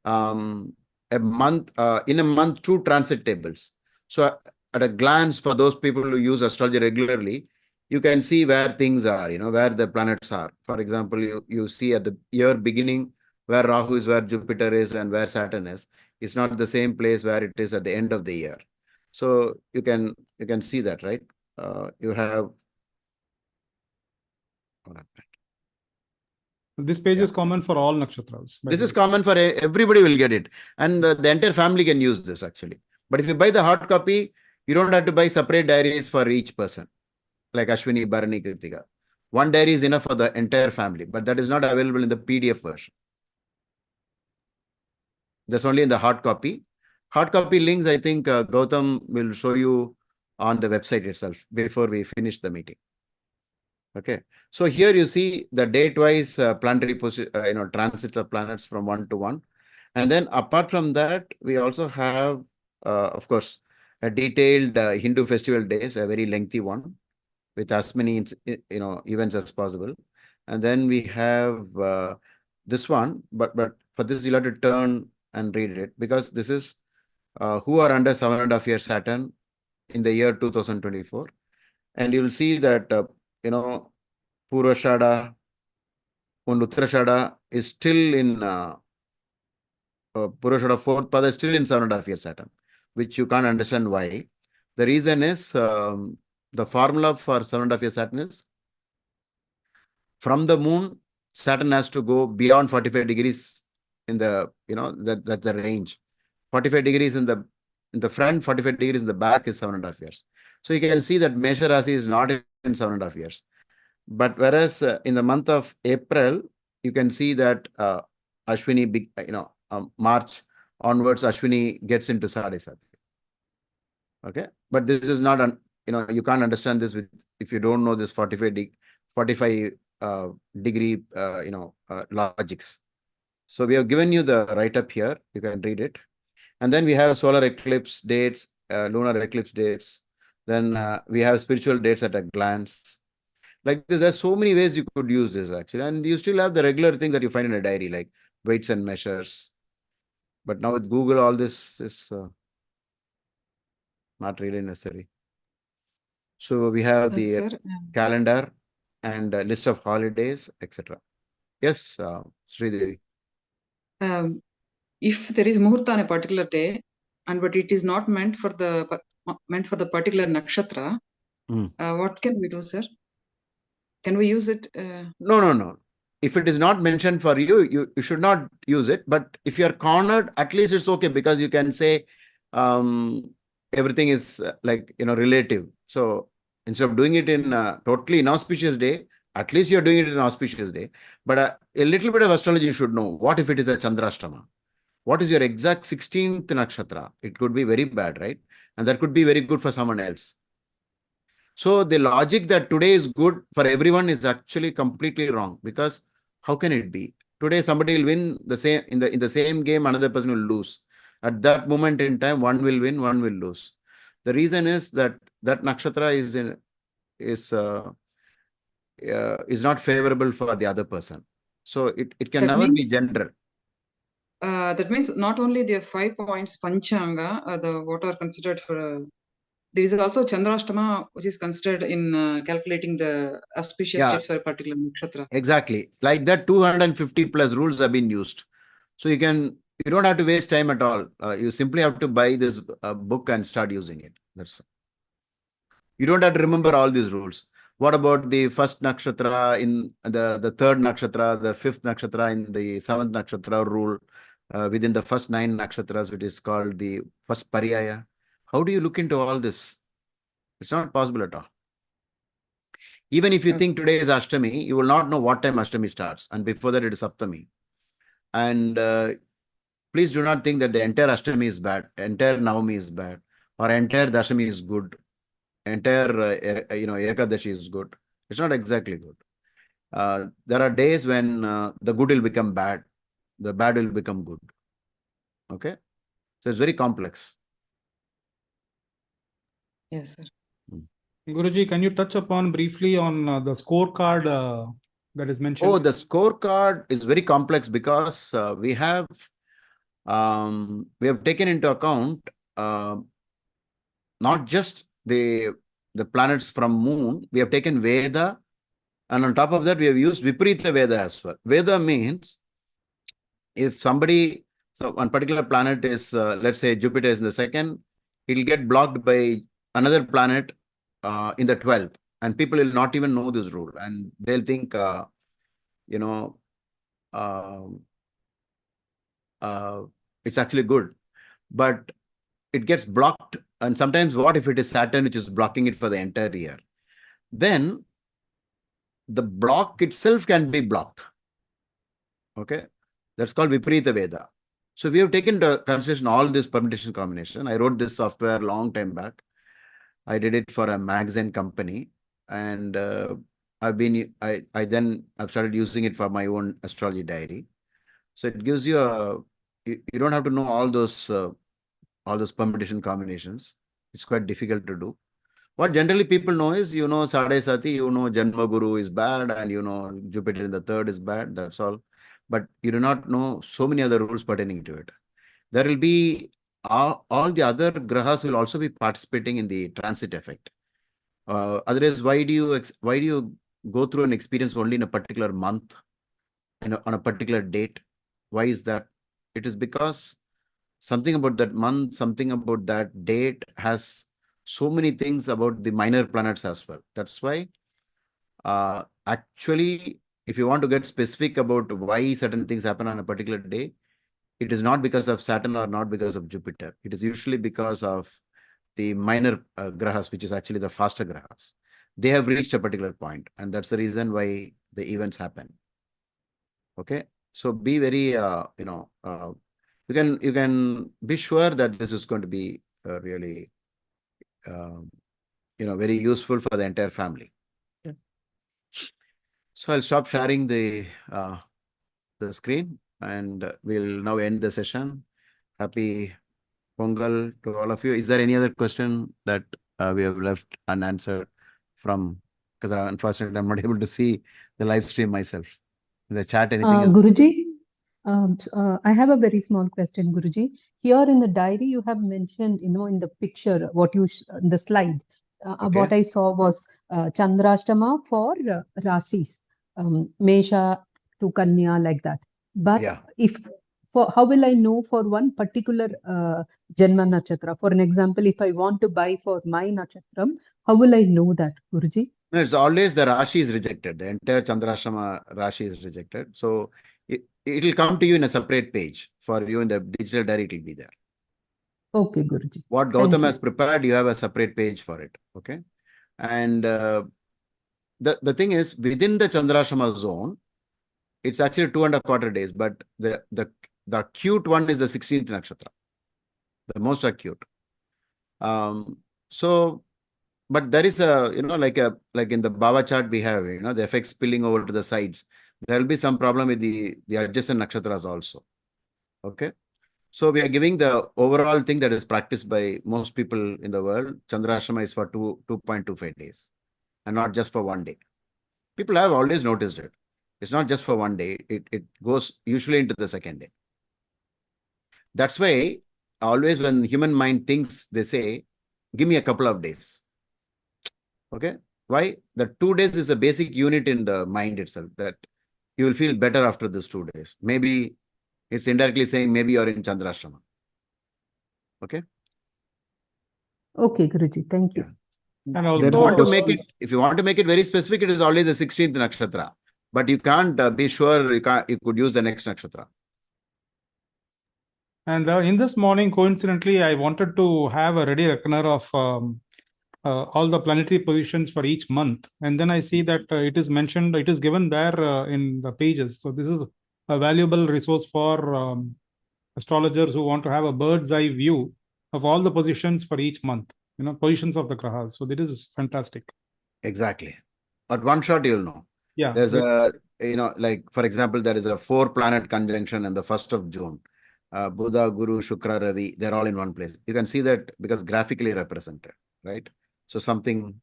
a month, in a month, 2 transit tables. So at a glance, for those people who use astrology regularly, you can see where things are, where the planets are. For example, you see at the year beginning, where Rahu is, where Jupiter is, and where Saturn is. It's not the same place where it is at the end of the year. So you can see that, right? You have... This page is common for all nakshatras. This is common for everybody will get it. And the entire family can use this actually. But if you buy the hard copy, you don't have to buy separate diaries for each person. Like Ashwini, Bharani, Kritika. One diary is enough for the entire family, but that is not available in the PDF version. That's only in the hard copy. Hard copy links, I think Gautam will show you on the website itself before we finish the meeting. Okay, so here you see the date-wise planetary transits of planets from 1 to 1. And then apart from that, we also have, of course, a detailed Hindu festival days, a very lengthy one, with as many events as possible. And then we have this one, but for this you'll have to turn and read it, because this is who are under 7.5-year Saturn in the year 2024. And you'll see that, Purvashada and Uttarashada is still in Purvashada 4th pada is still in 7.5-year Saturn, which you can't understand why. The reason is the formula for 7.5-year Saturn is from the moon, Saturn has to go beyond 45 degrees in the, that's the range. 45 degrees in the front, 45 degrees in the back is 7.5 years. So you can see that Mesha Rasi is not in 7.5 years. But whereas in the month of April, you can see that Ashwini, March onwards, Ashwini gets into Sadhisati. Okay, but this is not you can't understand this if you don't know this 45 degree logics. So we have given you the write-up here. You can read it. And then we have solar eclipse dates, lunar eclipse dates. Then we have spiritual dates at a glance. Like this, there's so many ways you could use this actually. And you still have the regular things that you find in a diary, like weights and measures. But now with Google, all this is not really necessary. So we have the Sir, calendar and a list of holidays, etc. Yes, Sridevi. if there is muhurta on a particular day, and but it is not meant for the particular nakshatra, what can we do, sir? Can we use it? No. If it is not mentioned for you, you should not use it. But if you are cornered, at least it's okay, because you can say everything is relative. So instead of doing it in totally inauspicious day, at least you're doing it in an auspicious day. But a little bit of astrology you should know. What if it is a Chandrashtama? What is your exact 16th nakshatra? It could be very bad, right? And that could be very good for someone else. So the logic that today is good for everyone is actually completely wrong, because how can it be? Today somebody will win the same in the same game, another person will lose. At that moment in time, one will win, one will lose. The reason is that nakshatra is not favorable for the other person. So it can never be gender. That means not only the 5 points Panchanga, what are considered for. There is also Chandrashtama, which is considered in calculating the auspicious states for a particular nakshatra. Exactly. Like that, 250 plus rules have been used. So you don't have to waste time at all. You simply have to buy this book and start using it. That's You don't have to remember all these rules. What about the first nakshatra in the third nakshatra, the fifth nakshatra in the seventh nakshatra rule within the first 9 nakshatras, which is called the first pariyaya? How do you look into all this? It's not possible at all. Even if you think today is Ashtami, you will not know what time Ashtami starts. And before that, it is Saptami. And please do not think that the entire Ashtami is bad, entire Navami is bad, or entire Dashami is good, entire Ekadashi is good. It's not exactly good. There are days when the good will become bad, the bad will become good. Okay? So it's very complex. Yes, sir. Guruji, can you touch upon briefly on the scorecard that is mentioned? Oh, the scorecard is very complex, because we have taken into account not just the planets from moon. We have taken Veda, and on top of that, we have used Viparita Veda as well. Veda means if somebody, so one particular planet is, let's say Jupiter is in the second, it will get blocked by another planet in the 12th, and people will not even know this rule, and they'll think, it's actually good, but it gets blocked. And sometimes what if it is Saturn which is blocking it for the entire year? Then the block itself can be blocked. Okay, that's called Viparita Veda. So we have taken into consideration all this permutation combination. I wrote this software long time back. I did it for a magazine company, and I've started using it for my own astrology diary. So it gives you you don't have to know all those permutation combinations. It's quite difficult to do. What generally people know is, Sadhe Sati, Janma Guru is bad, and Jupiter in the third is bad. That's all. But you do not know so many other rules pertaining to it. There will be all the other grahas will also be participating in the transit effect. Otherwise, why do you go through an experience only in a particular month, on a particular date? Why is that? It is because something about that month, something about that date has so many things about the minor planets as well. That's why, actually, if you want to get specific about why certain things happen on a particular day, it is not because of Saturn or not because of Jupiter. It is usually because of the minor grahas, which is actually the faster grahas. They have reached a particular point, and that's the reason why the events happen. Okay, so be very, you can be sure that this is going to be really, very useful for the entire family. Yeah. So I'll stop sharing the screen, and we'll now end the session. Happy Pongal to all of you. Is there any other question that we have left unanswered from? Because unfortunately, I'm not able to see the live stream myself. In the chat, anything else? Guruji, I have a very small question, Guruji. Here in the diary, you have mentioned, in the picture, in the slide, Okay. what I saw was Chandrashtama for Rasis, Mesha to Kanya, like that. But Yeah. how will I know for one particular Janma Nakshatra? For an example, if I want to buy for my Nakshatram, how will I know that, Guruji? No, it's always the Rashi is rejected. The entire Chandrashama Rashi is rejected. So it will come to you in a separate page. For you in the digital diary, it will be there. Okay, Guruji. What Thank Gautam you. has prepared, you have a separate page for it. Okay. And the thing is, within the Chandrashama zone, it's actually 2.25 days, but the acute one is the 16th nakshatra, the most acute. So, but there is like in the Baba chart we have, the effects spilling over to the sides. There will be some problem with the adjacent nakshatras also. Okay. So we are giving the overall thing that is practiced by most people in the world. Chandrashama is for 2.25 days and not just for one day. People have always noticed it. It's not just for one day. It goes usually into the second day. That's why always when human mind thinks, they say, give me a couple of days. Okay. Why? The 2 days is a basic unit in the mind itself, that you will feel better after these 2 days. Maybe it's indirectly saying maybe you're in Chandrashtama. Okay. Okay, Guruji. Thank you. And If you also, want to make it very specific, it is always the 16th nakshatra. But you can't be sure you could use the next nakshatra. and in this morning, coincidentally, I wanted to have a ready reckoner of all the planetary positions for each month. And then I see that it is mentioned, it is given there in the pages. So this is a valuable resource for astrologers who want to have a bird's eye view of all the positions for each month, positions of the grahas. So this is fantastic. Exactly. At one shot, you'll know. Yeah. There's like, for example, there is a 4-planet conjunction on the 1st of June. Buddha, Guru, Shukra, Ravi, they're all in one place. You can see that because graphically represented, right? So something,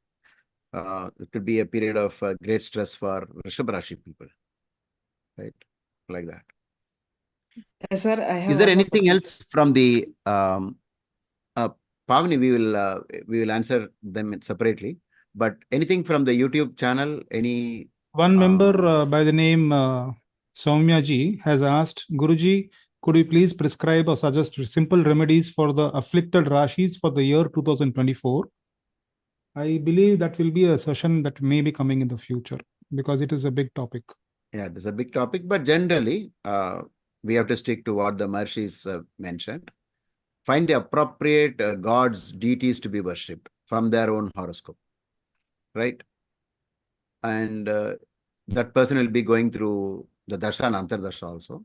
it could be a period of great stress for Rishabh Rashi people, right? Like that. Sir, I have Is there one more anything question. else from the Pavni? We will answer them separately. But anything from the YouTube channel? Any one member by the name Soumya ji has asked, Guruji, could you please prescribe or suggest simple remedies for the afflicted Rashis for the year 2024? I believe that will be a session that may be coming in the future because it is a big topic. Yeah, this is a big topic, but generally, we have to stick to what the Maharshis mentioned. Find the appropriate gods, deities to be worshipped from their own horoscope, right? And that person will be going through the dasha and antardasha also.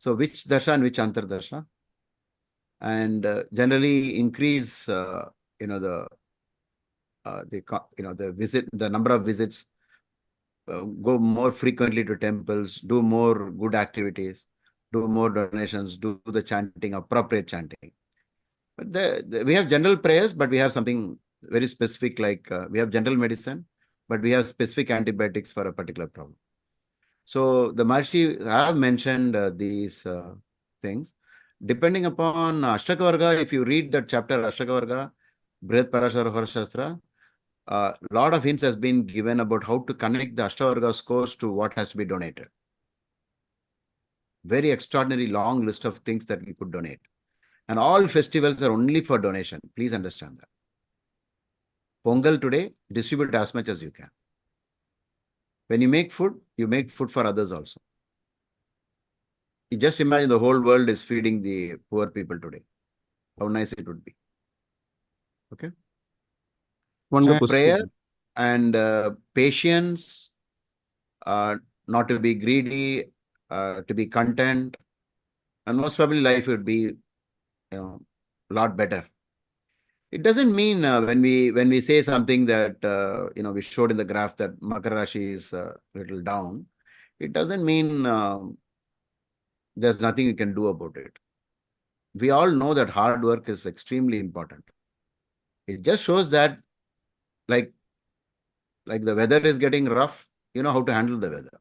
So which dasha and which antardasha, and generally increase the the number of visits, go more frequently to temples, do more good activities, do more donations, do the chanting, appropriate chanting. But we have general prayers, but we have something very specific, like we have general medicine, but we have specific antibiotics for a particular problem. So the Maharishi have mentioned these things. Depending upon Ashtakavarga, if you read that chapter, Ashtakavarga, Brihat Parashara Horashastra, a lot of hints has been given about how to connect the Ashtavarga scores to what has to be donated. Very extraordinary long list of things that we could donate. And all festivals are only for donation. Please understand that. Pongal today, distribute as much as you can. When you make food for others also. You just imagine the whole world is feeding the poor people today. How nice it would be. Okay. Wonderful. So prayer and patience, not to be greedy, to be content, and most probably life would be, a lot better. It doesn't mean when we say something that we showed in the graph that Makara Rashi is a little down. It doesn't mean there's nothing you can do about it. We all know that hard work is extremely important. It just shows that, like the weather is getting rough, you know how to handle the weather.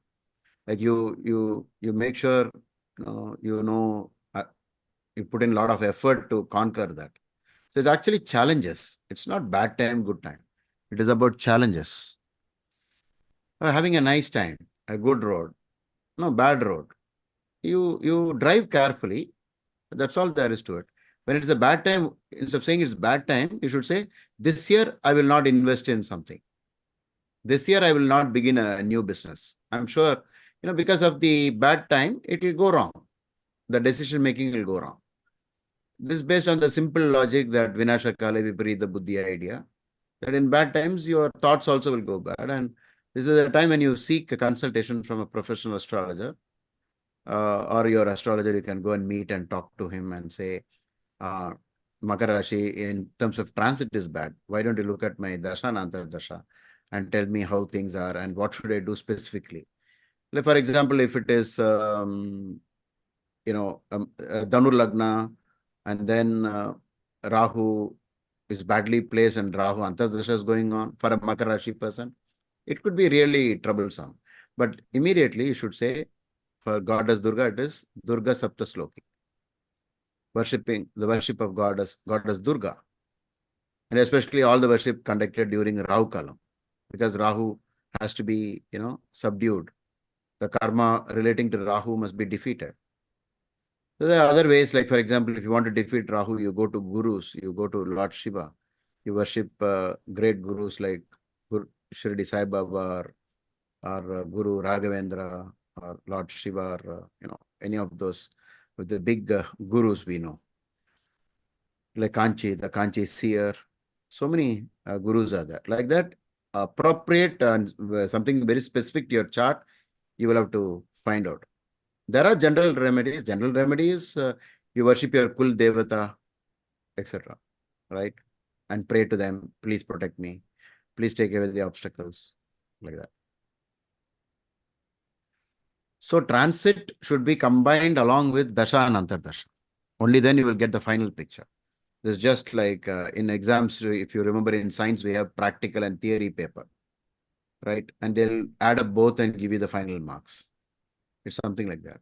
Like you make sure you put in a lot of effort to conquer that. So it's actually challenges. It's not bad time, good time. It is about challenges. Having a nice time, a good road, no bad road. You drive carefully. That's all there is to it. When it's a bad time, instead of saying it's bad time, you should say, this year I will not invest in something. This year I will not begin a new business. I'm sure, because of the bad time, it will go wrong. The decision making will go wrong. This is based on the simple logic that Vinasha Kale Viparita Buddhi idea, that in bad times your thoughts also will go bad. And this is a time when you seek a consultation from a professional astrologer or your astrologer. You can go and meet and talk to him and say, Makara Rashi in terms of transit is bad. Why don't you look at my dasha and antardasha and tell me how things are and what should I do specifically? Like, for example, if it is Dhanur Lagna, and then Rahu is badly placed and Rahu Antardasha is going on for a Makara Rashi person, it could be really troublesome. But immediately you should say, for goddess Durga, it is Durga Saptasloki. Worshipping the worship of goddess Durga. And especially all the worship conducted during Rahu Kalam, because Rahu has to be, subdued. The karma relating to Rahu must be defeated. So there are other ways, like for example, if you want to defeat Rahu, you go to gurus, you go to Lord Shiva, you worship great gurus like Guru Shirdi Sai Baba or Guru Raghavendra or Lord Shiva or any of those with the big gurus we know, like Kanchi, the Kanchi seer. So many gurus are there. Like that, appropriate and something very specific to your chart, you will have to find out. There are general remedies. General remedies, you worship your Kul Devata, etc. Right? And pray to them, please protect me. Please take away the obstacles. Like that. So transit should be combined along with dasha and antardasha. Only then you will get the final picture. This is just like in exams, if you remember in science, we have practical and theory paper. Right? And they'll add up both and give you the final marks. It's something like that.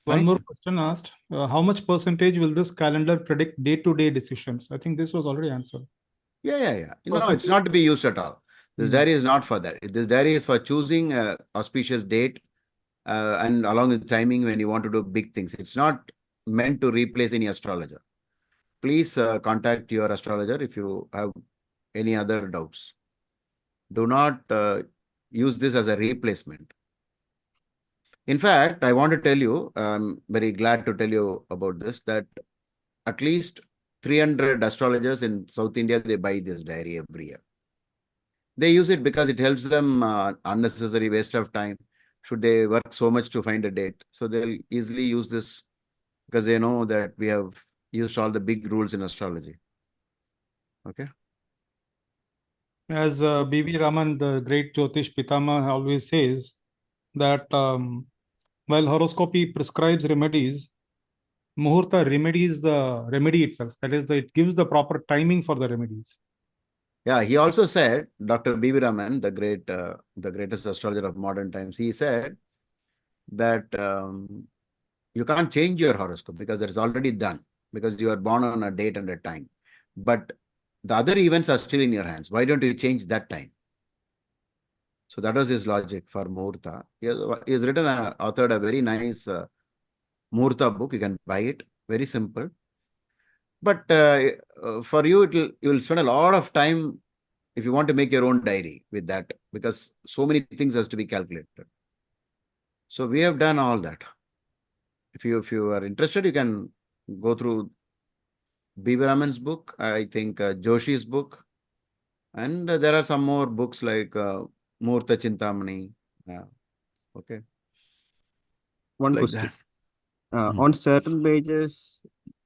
One Fine. more question asked. How much percentage will this calendar predict day-to-day decisions? I think this was already answered. Yeah. No, it's not to be used at all. This diary is not for that. This diary is for choosing an auspicious date and along with timing when you want to do big things. It's not meant to replace any astrologer. Please contact your astrologer if you have any other doubts. Do not use this as a replacement. In fact, I want to tell you, I'm very glad to tell you about this, that at least 300 astrologers in South India, they buy this diary every year. They use it because it helps them unnecessary waste of time. should they work so much to find a date? So they'll easily use this because they know that we have used all the big rules in astrology. Okay. As B.V. Raman, the great Jyotish Pitama, always says that while horoscopy prescribes remedies, Muhurta remedies the remedy itself. That is, it gives the proper timing for the remedies. Yeah, he also said, Dr. B.V. Raman, the greatest astrologer of modern times, he said that you can't change your horoscope because it's already done, because you are born on a date and a time. But the other events are still in your hands. Why don't you change that time? So that was his logic for Muhurta. He has authored a very nice Muhurta book. You can buy it. Very simple. But for you, you will spend a lot of time if you want to make your own diary with that, because so many things has to be calculated. So we have done all that. If you are interested, you can go through B.V. Raman's book, I think Joshi's book, and there are some more books like Murta Chintamani. Okay. One Like question. that. On certain pages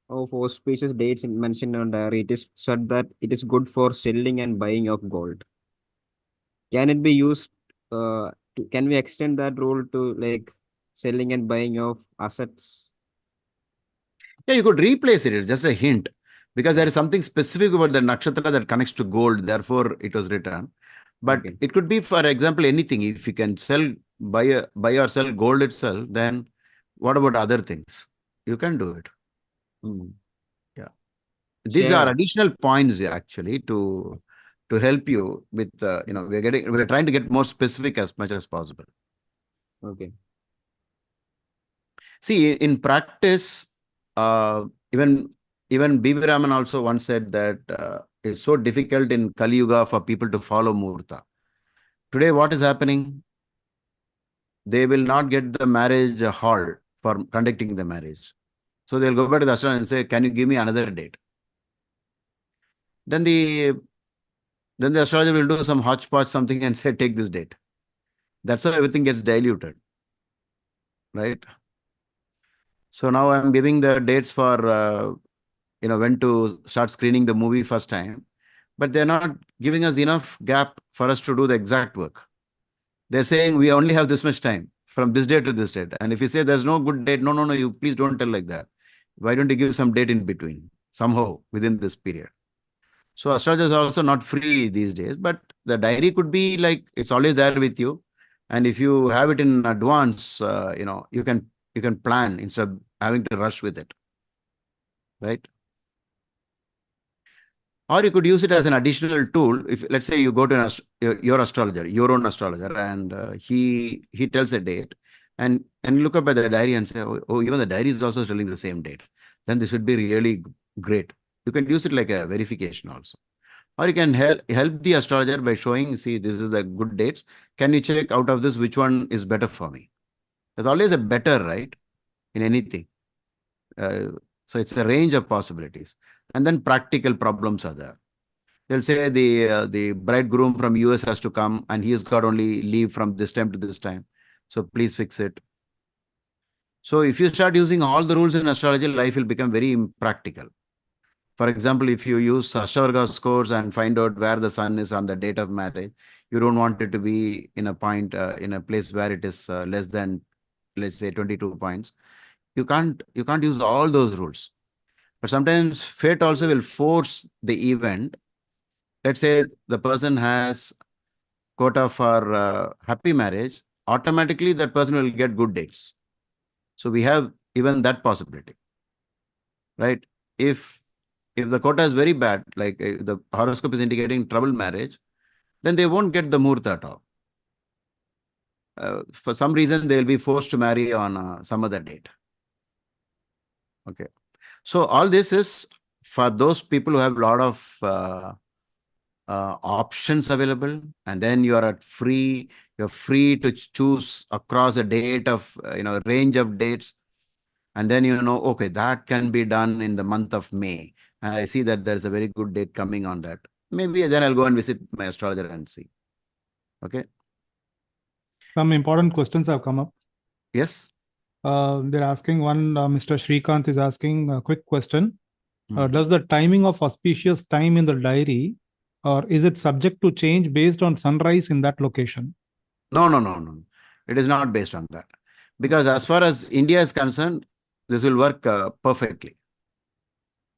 of auspicious dates mentioned on diary, it is said that it is good for selling and buying of gold. Can it be used? Can we extend that rule to like selling and buying of assets? Yeah, you could replace it. It's just a hint, because there is something specific about the nakshatra that connects to gold. Therefore, it was written. But Okay. it could be, for example, anything. If you can buy or sell gold itself, then what about other things? You can do it. Hmm. Yeah. These Share. are additional points actually to help you with, we're trying to get more specific as much as possible. Okay. See, in practice, even B.V. Raman also once said that it's so difficult in Kali Yuga for people to follow Muhurta. Today, what is happening? They will not get the marriage hall for conducting the marriage. So they'll go back to the ashram and say, "Can you give me another date?" Then the astrologer will do some hodgepodge something and say, "Take this date." That's how everything gets diluted, right? So now I'm giving the dates for when to start screening the movie first time, but they're not giving us enough gap for us to do the exact work. They're saying we only have this much time from this date to this date. And if you say there's no good date, no, you please don't tell like that. Why don't you give some date in between, somehow within this period? So astrologers are also not free these days, but the diary could be like, it's always there with you. And if you have it in advance, you can plan instead of having to rush with it, right? Or you could use it as an additional tool. If, let's say, you go to your astrologer, your own astrologer, and he tells a date, and look up at the diary and say, oh, even the diary is also telling the same date. Then this would be really great. You can use it like a verification also. Or you can help the astrologer by showing, see, this is the good dates. Can you check out of this which one is better for me? There's always a better, right, in anything. So it's a range of possibilities. And then practical problems are there. They'll say the bridegroom from US has to come and he's got only leave from this time to this time. So please fix it. So if you start using all the rules in astrology, life will become very impractical. For example, if you use Ashtavarga scores and find out where the sun is on the date of marriage, you don't want it to be in a point, in a place where it is less than, let's say, 22 points. You can't use all those rules. But sometimes fate also will force the event. Let's say the person has quota for happy marriage, automatically that person will get good dates. So we have even that possibility, right? If the quota is very bad, like the horoscope is indicating trouble marriage, then they won't get the muhurta at all. For some reason, they will be forced to marry on some other date. Okay. So all this is for those people who have a lot of options available, and then you're free to choose across a date of range of dates, and then okay, that can be done in the month of May, and I see that there's a very good date coming on that. Maybe then I'll go and visit my astrologer and see. Okay. Some important questions have come up. Yes. They're asking one, Mr. Shrikant is asking a quick question. Hmm. Does the timing of auspicious time in the diary, or is it subject to change based on sunrise in that location? No, no, no, no. It is not based on that. Because as far as India is concerned, this will work perfectly.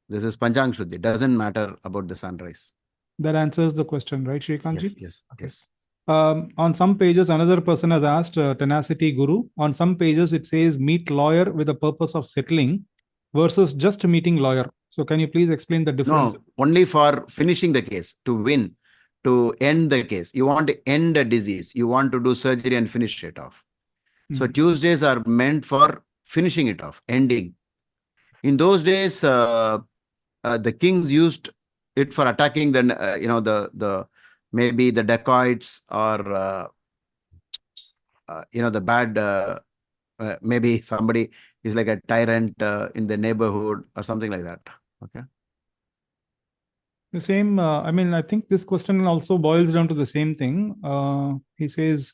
This is Panchang Shuddhi. It doesn't matter about the sunrise. That answers the question, right, Shrikantji? Yes, yes, Okay. yes. On some pages, another person has asked tenacity guru. On some pages, it says meet lawyer with the purpose of settling versus just meeting lawyer. So can you please explain the difference? No, only for finishing the case, to win, to end the case. You want to end a disease. You want to do surgery and finish it off. So Mhm. Tuesdays are meant for finishing it off, ending. In those days, the kings used it for attacking the, the maybe the dacoits or, the bad, maybe somebody is like a tyrant in the neighborhood or something like that. Okay. The same, I think this question also boils down to the same thing. He says,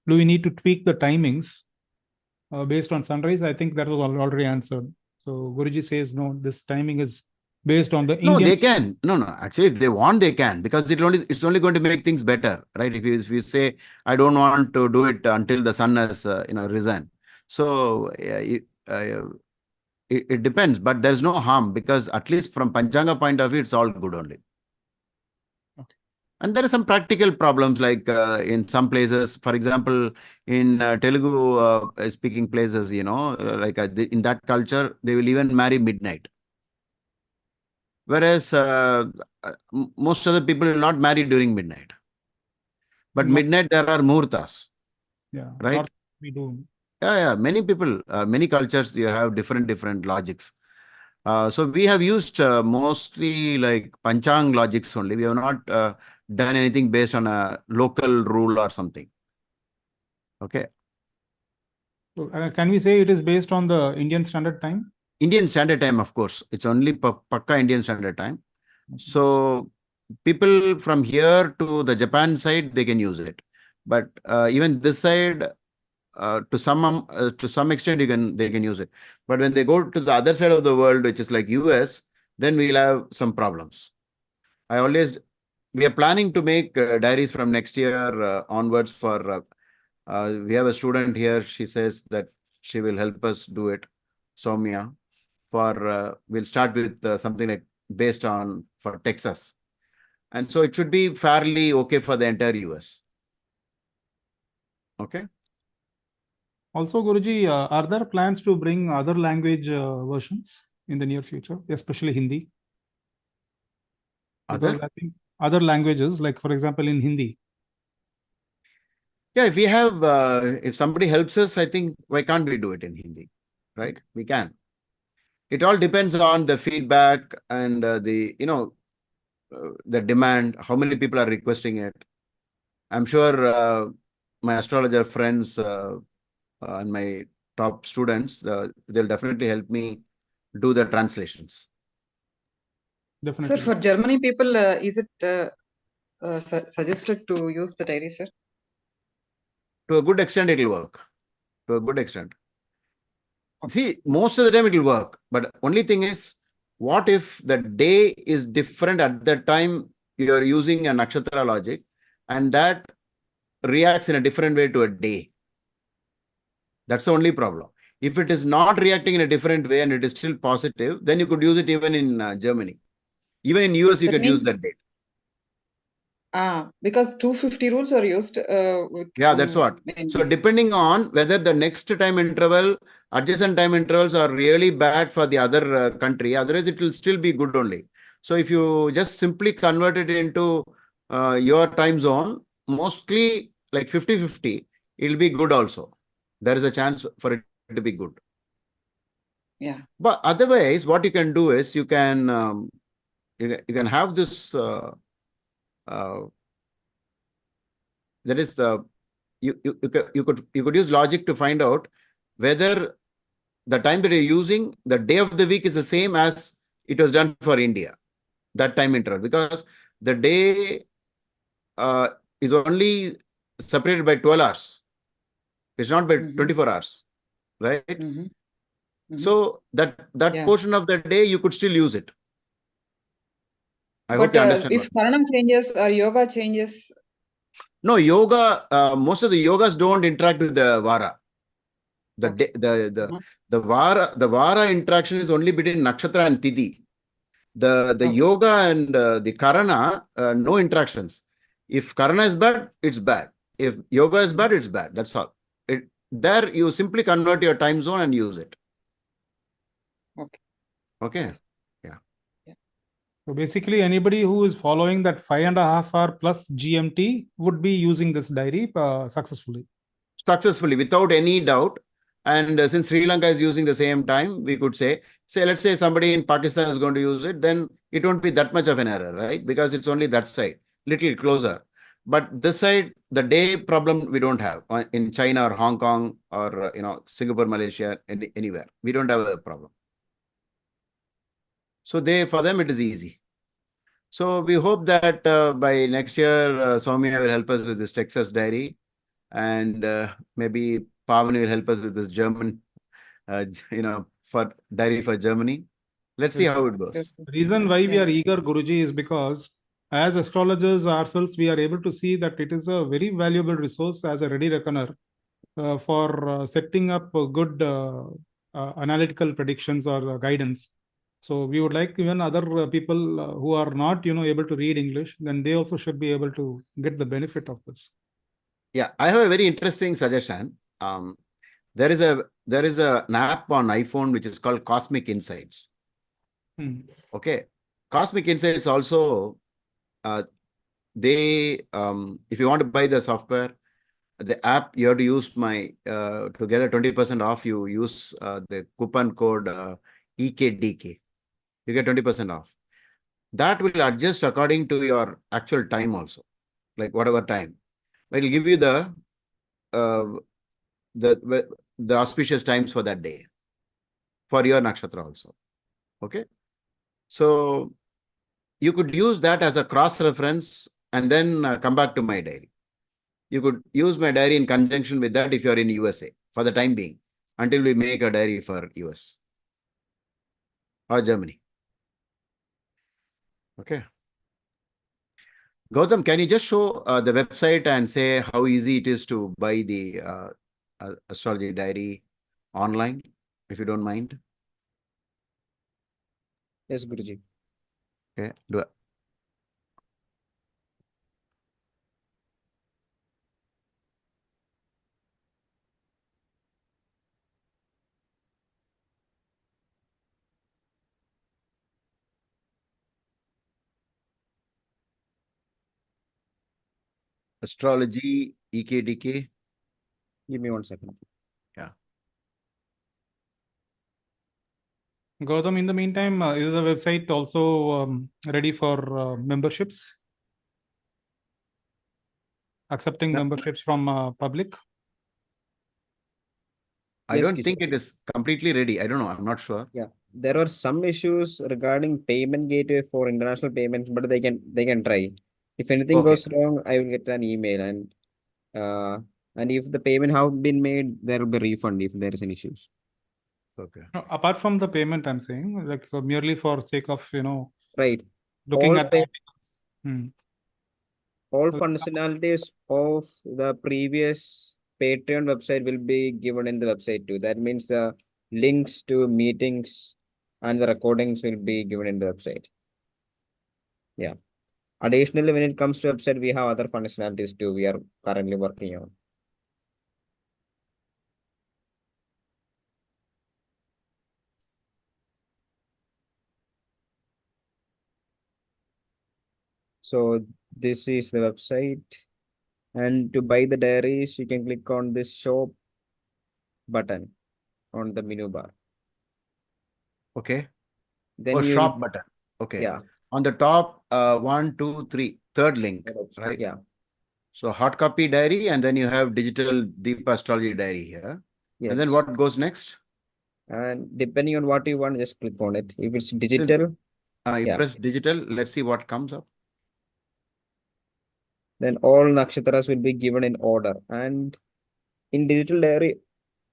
do we need to tweak the timings based on sunrise? I think that was already answered. So Guruji says, no, this timing is based on the No, Indian. they can. No. Actually, if they want, they can, because it's only going to make things better, right? If you say, I don't want to do it until the sun has risen. So it depends, but there's no harm, because at least from Panchanga point of view, it's all good only. Okay. And there are some practical problems, like in some places, for example, in Telugu speaking places, in that culture, they will even marry midnight. Whereas most other people will not marry during midnight. But midnight, there are muhurtas. Yeah, right? We do. Yeah. Many people, many cultures, you have different logics. So we have used mostly like Panchang logics only. We have not done anything based on a local rule or something. Okay. So, can we say it is based on the Indian Standard Time? Indian Standard Time, of course. It's only Pakka Indian Standard Time. So people from here to the Japan side, they can use it. But even this side, to some extent, they can use it. But when they go to the other side of the world, which is like US, then we'll have some problems. We are planning to make diaries from next year onwards. For we have a student here. She says that she will help us do it, Soumya. We'll start with something like based on for Texas, and so it should be fairly okay for the entire US. Okay. Also, Guruji, are there plans to bring other language versions in the near future, especially Hindi? Because I think other languages, like for example in Hindi. Yeah, if somebody helps us, I think, why can't we do it in Hindi? Right? We can. It all depends on the feedback and the demand, how many people are requesting it. I'm sure my astrologer friends and my top students, they'll definitely help me do the translations. Definitely. Sir, for Germany people, is it suggested to use the diary, sir? To a good extent, it will work. To a good extent. See, most of the time it will work. But only thing is, what if the day is different at that time you are using a nakshatra logic, and that reacts in a different way to a day? That's the only problem. If it is not reacting in a different way and it is still positive, then you could use it even in Germany. Even in US, you can use that date. Because 250 rules are used. Yeah, that's what. So depending on whether the next time interval, adjacent time intervals are really bad for the other country, otherwise it will still be good only. So if you just simply convert it into your time zone, mostly like 50-50, it'll be good also. There is a chance for it to be good. Yeah. But otherwise, what you can do is you can have this. That is you could use logic to find out whether the time that you're using, the day of the week is the same as it was done for India, that time interval, because the day is only separated by 12 hours. It's not by Mhm. 24 hours, right? Mhm. Mhm. So that Yeah. portion of the day, you could still use it. I hope But you understand. if Karana changes or yoga changes, No, yoga, most of the yogas don't interact with the Vara. Okay. The Vara interaction is only between Nakshatra and Tithi. The Okay. yoga and the Karana, no interactions. If Karana is bad, it's bad. If yoga is bad, it's bad. That's all. There you simply convert your time zone and use it. Okay. Okay. So basically, anybody who is following that 5.5 hour plus GMT would be using this diary successfully. Successfully, without any doubt. And since Sri Lanka is using the same time, we could say, let's say somebody in Pakistan is going to use it, then it won't be that much of an error, right? Because it's only that side, little closer. But this side, the day problem we don't have in China or Hong Kong or Singapore, Malaysia, anywhere. We don't have a problem. So for them it is easy. So we hope that by next year, Soumya will help us with this Texas diary, and maybe Pavani will help us with this German, for diary for Germany. Let's see how it goes. Yes. The reason why we Yeah. are eager, Guruji, is because as astrologers ourselves, we are able to see that it is a very valuable resource as a ready reckoner for setting up good analytical predictions or guidance. So we would like even other people who are not, able to read English, then they also should be able to get the benefit of this. Yeah, I have a very interesting suggestion. There is an app on iPhone which is called Cosmic Insights. Okay, Cosmic Insights also, if you want to buy the software, the app, you have to use to get a 20% off, you use the coupon code EKDK. You get 20% off. That will adjust according to your actual time also, like whatever time. It will give you the auspicious times for that day, for your nakshatra also. Okay. So you could use that as a cross-reference and then come back to my diary. You could use my diary in conjunction with that if you're in USA for the time being, until we make a diary for US or Germany. Okay. Gautam, can you just show the website and say how easy it is to buy the astrology diary online, if you don't mind? Yes, Guruji. Okay, do it. Astrology, EKDK. Give me 1 second. Yeah. Gautam, in the meantime, is the website also ready for memberships? Accepting memberships from public? I Yes, don't think Kishore. it is completely ready. I don't know. I'm not sure. Yeah, there are some issues regarding payment gateway for international payments, but they can try. If anything Okay. goes wrong, I will get an email, and if the payment have been made, there will be refund if there is any issues. Okay. No, apart from the payment, I'm saying, like merely for sake of, Right. looking All at pay- articles. All Well, functionalities of the previous Patreon website will be given in the website too. That means the links to meetings and the recordings will be given in the website. Yeah. Additionally, when it comes to website, we have other functionalities too. We are currently working on. So this is the website, and to buy the diaries, you can click on this shop button on the menu bar. Okay. Then you shop button. Okay. Yeah. On the top, 1, 2, 3, third link, right? Yeah. So hard copy diary, and then you have digital DIPA astrology diary here. Yes. And then what goes next? And depending on what you want, just click on it. If it's digital, You press digital. Let's see what comes up. then all nakshatras will be given in order. And in digital diary,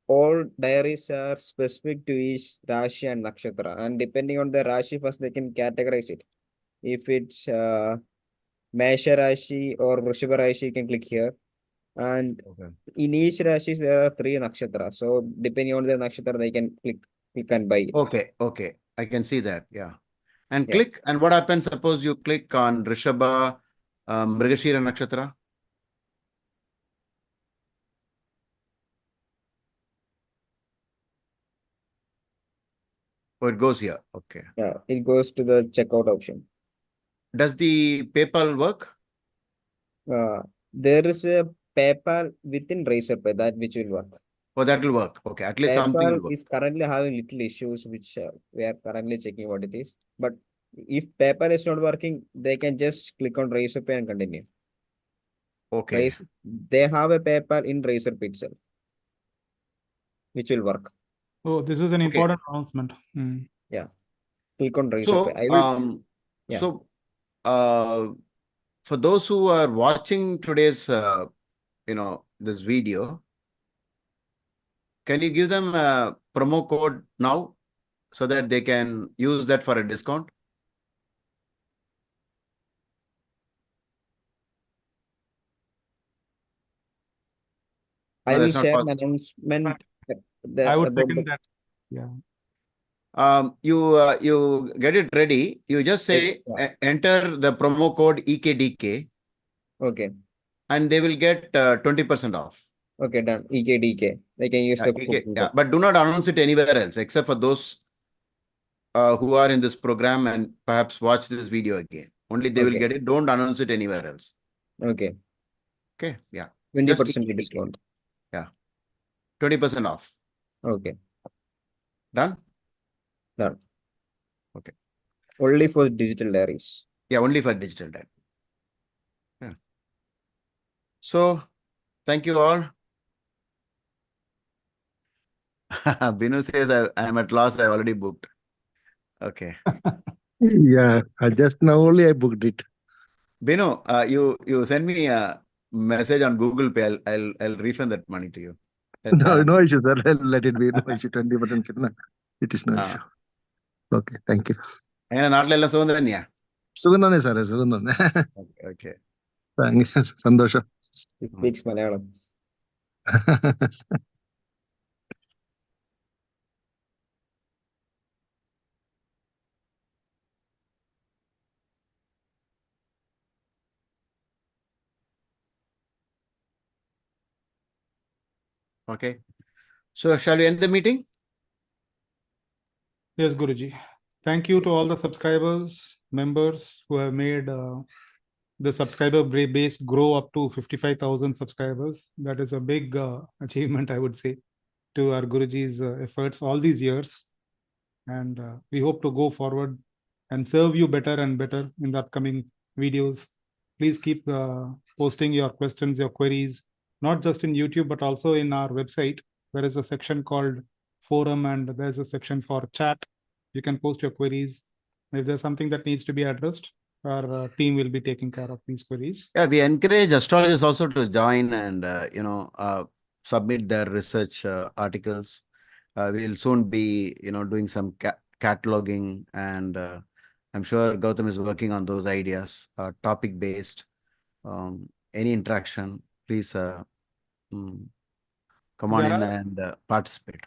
all diaries are specific to each Rashi and Nakshatra, and depending on the Rashi, first they can categorize it. If it's Mesha Rashi or Vrishabha Rashi, you can click here. And Okay. in each Rashi, there are 3 Nakshatras. So depending on the Nakshatra, they can click and buy it. Okay. Okay. I can see that. Yeah. And Yeah. click. And what happens? Suppose you click on Rishabha, Mrigashira Nakshatra. Oh, it goes here. Okay. Yeah, it goes to the checkout option. Does the PayPal work? There is a PayPal within Razorpay that which will work. Oh, that will work. Okay. At least something will PayPal work. is currently having little issues which we are currently checking what it is. But if PayPal is not working, they can just click on Razorpay and continue. Okay. They have a PayPal in Razorpay itself, which will work. Oh, this is an Okay. important announcement. Yeah, click on So, Razorpay. I will. Yeah. so, for those who are watching today's, this video, can you give them a promo code now so that they can use that for a discount? I No, will that's not share an possible. announcement I would about second that. Yeah. You get it ready. You just say Yeah. enter the promo code EKDK Okay. and they will get 20% off. Okay, done. EKDK. They can use Yeah, the EK, coupon yeah, code. but do not announce it anywhere else except for those who are in this program and perhaps watch this video again. Only they will Okay. get it. Don't announce it anywhere else. Okay. Okay. Yeah. 20% EKDK. discount. Yeah. 20% off. Okay. Done? Done. Okay. Only for digital diaries. Yeah, only for digital diary. Yeah. So, thank you all. Binu says I am at loss. I already booked. Okay. Yeah, just now only I booked it. Binu, you send me a message on Google Pay. I'll refund that money to you. No issue, sir. Let it be. No issue. 20%. It is no issue. Okay, thank you. അങ്ങനെ നാട്ടിലെല്ലാം സുഖം തന്നെയാ? സുഖം തന്നെ സാറേ, സുഖം തന്നെ. Okay. സന്തോഷം. It speaks Malayalam. Okay. So shall we end the meeting? Yes, Guruji. Thank you to all the subscribers, members who have made the subscriber base grow up to 55,000 subscribers. That is a big achievement, I would say, to our Guruji's efforts all these years. And we hope to go forward and serve you better and better in the upcoming videos. Please keep posting your questions, your queries, not just in YouTube, but also in our website. There is a section called forum and there's a section for chat. You can post your queries. If there's something that needs to be addressed, our team will be taking care of these queries. Yeah, we encourage astrologers also to join and, submit their research articles. We'll soon be, doing some cataloging and I'm sure Gautam is working on those ideas, topic based. Any interaction, please come on in and participate.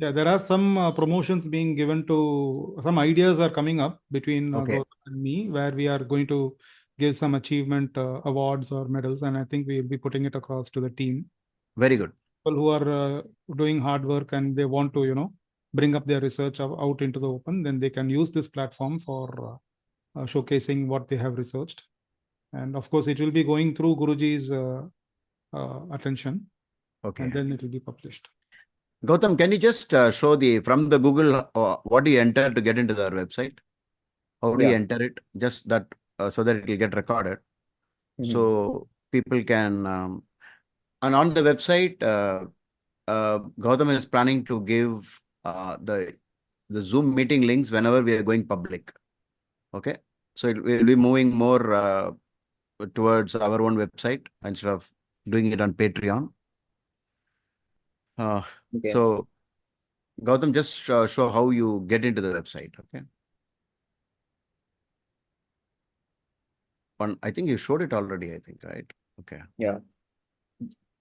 Yeah, there are some promotions being given to, some ideas are coming up between Gautam and me, where we are going to give some achievement awards or medals, and I think we'll be putting it across to the team. Very good. People who are doing hard work and they want to, bring up their research out into the open, then they can use this platform for showcasing what they have researched. And of course, it will be going through Guruji's attention. Okay. And then it will be published. Gautam, can you just show from the Google, what do you enter to get into their website? How do you enter it? Just that, so that it will get recorded. So people can, and on the website, Gautam is planning to give the Zoom meeting links whenever we are going public. Okay. So it will be moving more towards our own website instead of doing it on Patreon. Okay. So, Gautam, just show how you get into the website. Okay. I think you showed it already, I think, right? Okay. Yeah.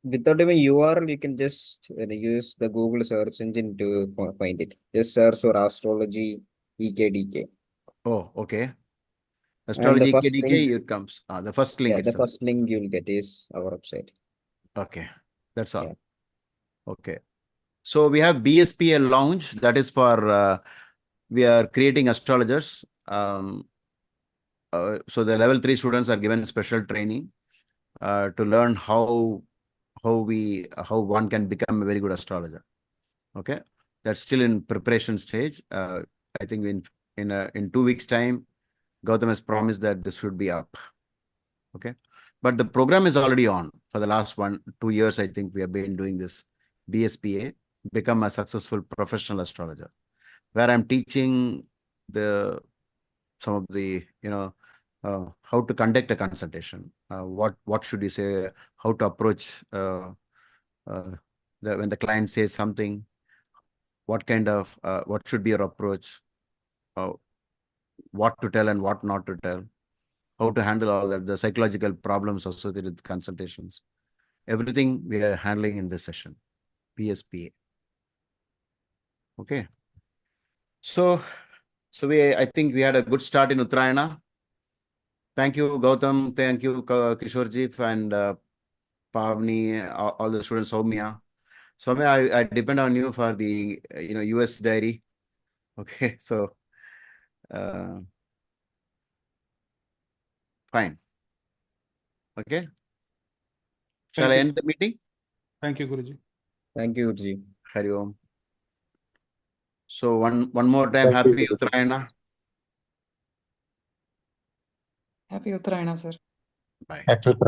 Without even URL, you can just use the Google search engine to find it. Just search for astrology EKDK. Oh, okay. And Astrology the first KDK, link, it comes. The first link yeah, the itself. first link you'll get is our website. Okay. That's all. Yeah. Okay. So we have BSPA launch. That is for, we are creating astrologers. So the level 3 students are given special training to learn how one can become a very good astrologer. Okay, that's still in preparation stage. I think in 2 weeks time, Gautam has promised that this should be up. Okay, but the program is already on for the last 1-2 years. I think we have been doing this BSPA, become a successful professional astrologer, where I'm teaching some of the how to conduct a consultation, what should you say, how to approach when the client says something, what kind of what should be your approach, what to tell and what not to tell, how to handle all that, the psychological problems associated with consultations. Everything we are handling in this session, PSPA. Okay. So I think we had a good start in Uttarayana. Thank you, Gautam. Thank you, Kishorji, and Pavni, all the students, Soumya. Soumya, I depend on you for the US diary. Okay, so fine. Okay. Shall Thank I you. end the meeting? Thank you, Guruji. Thank you, Guruji. Hari Om. So one more time, Thank you, happy Guruji. Uttarayana. Happy Uttarayana, sir. Bye. Happy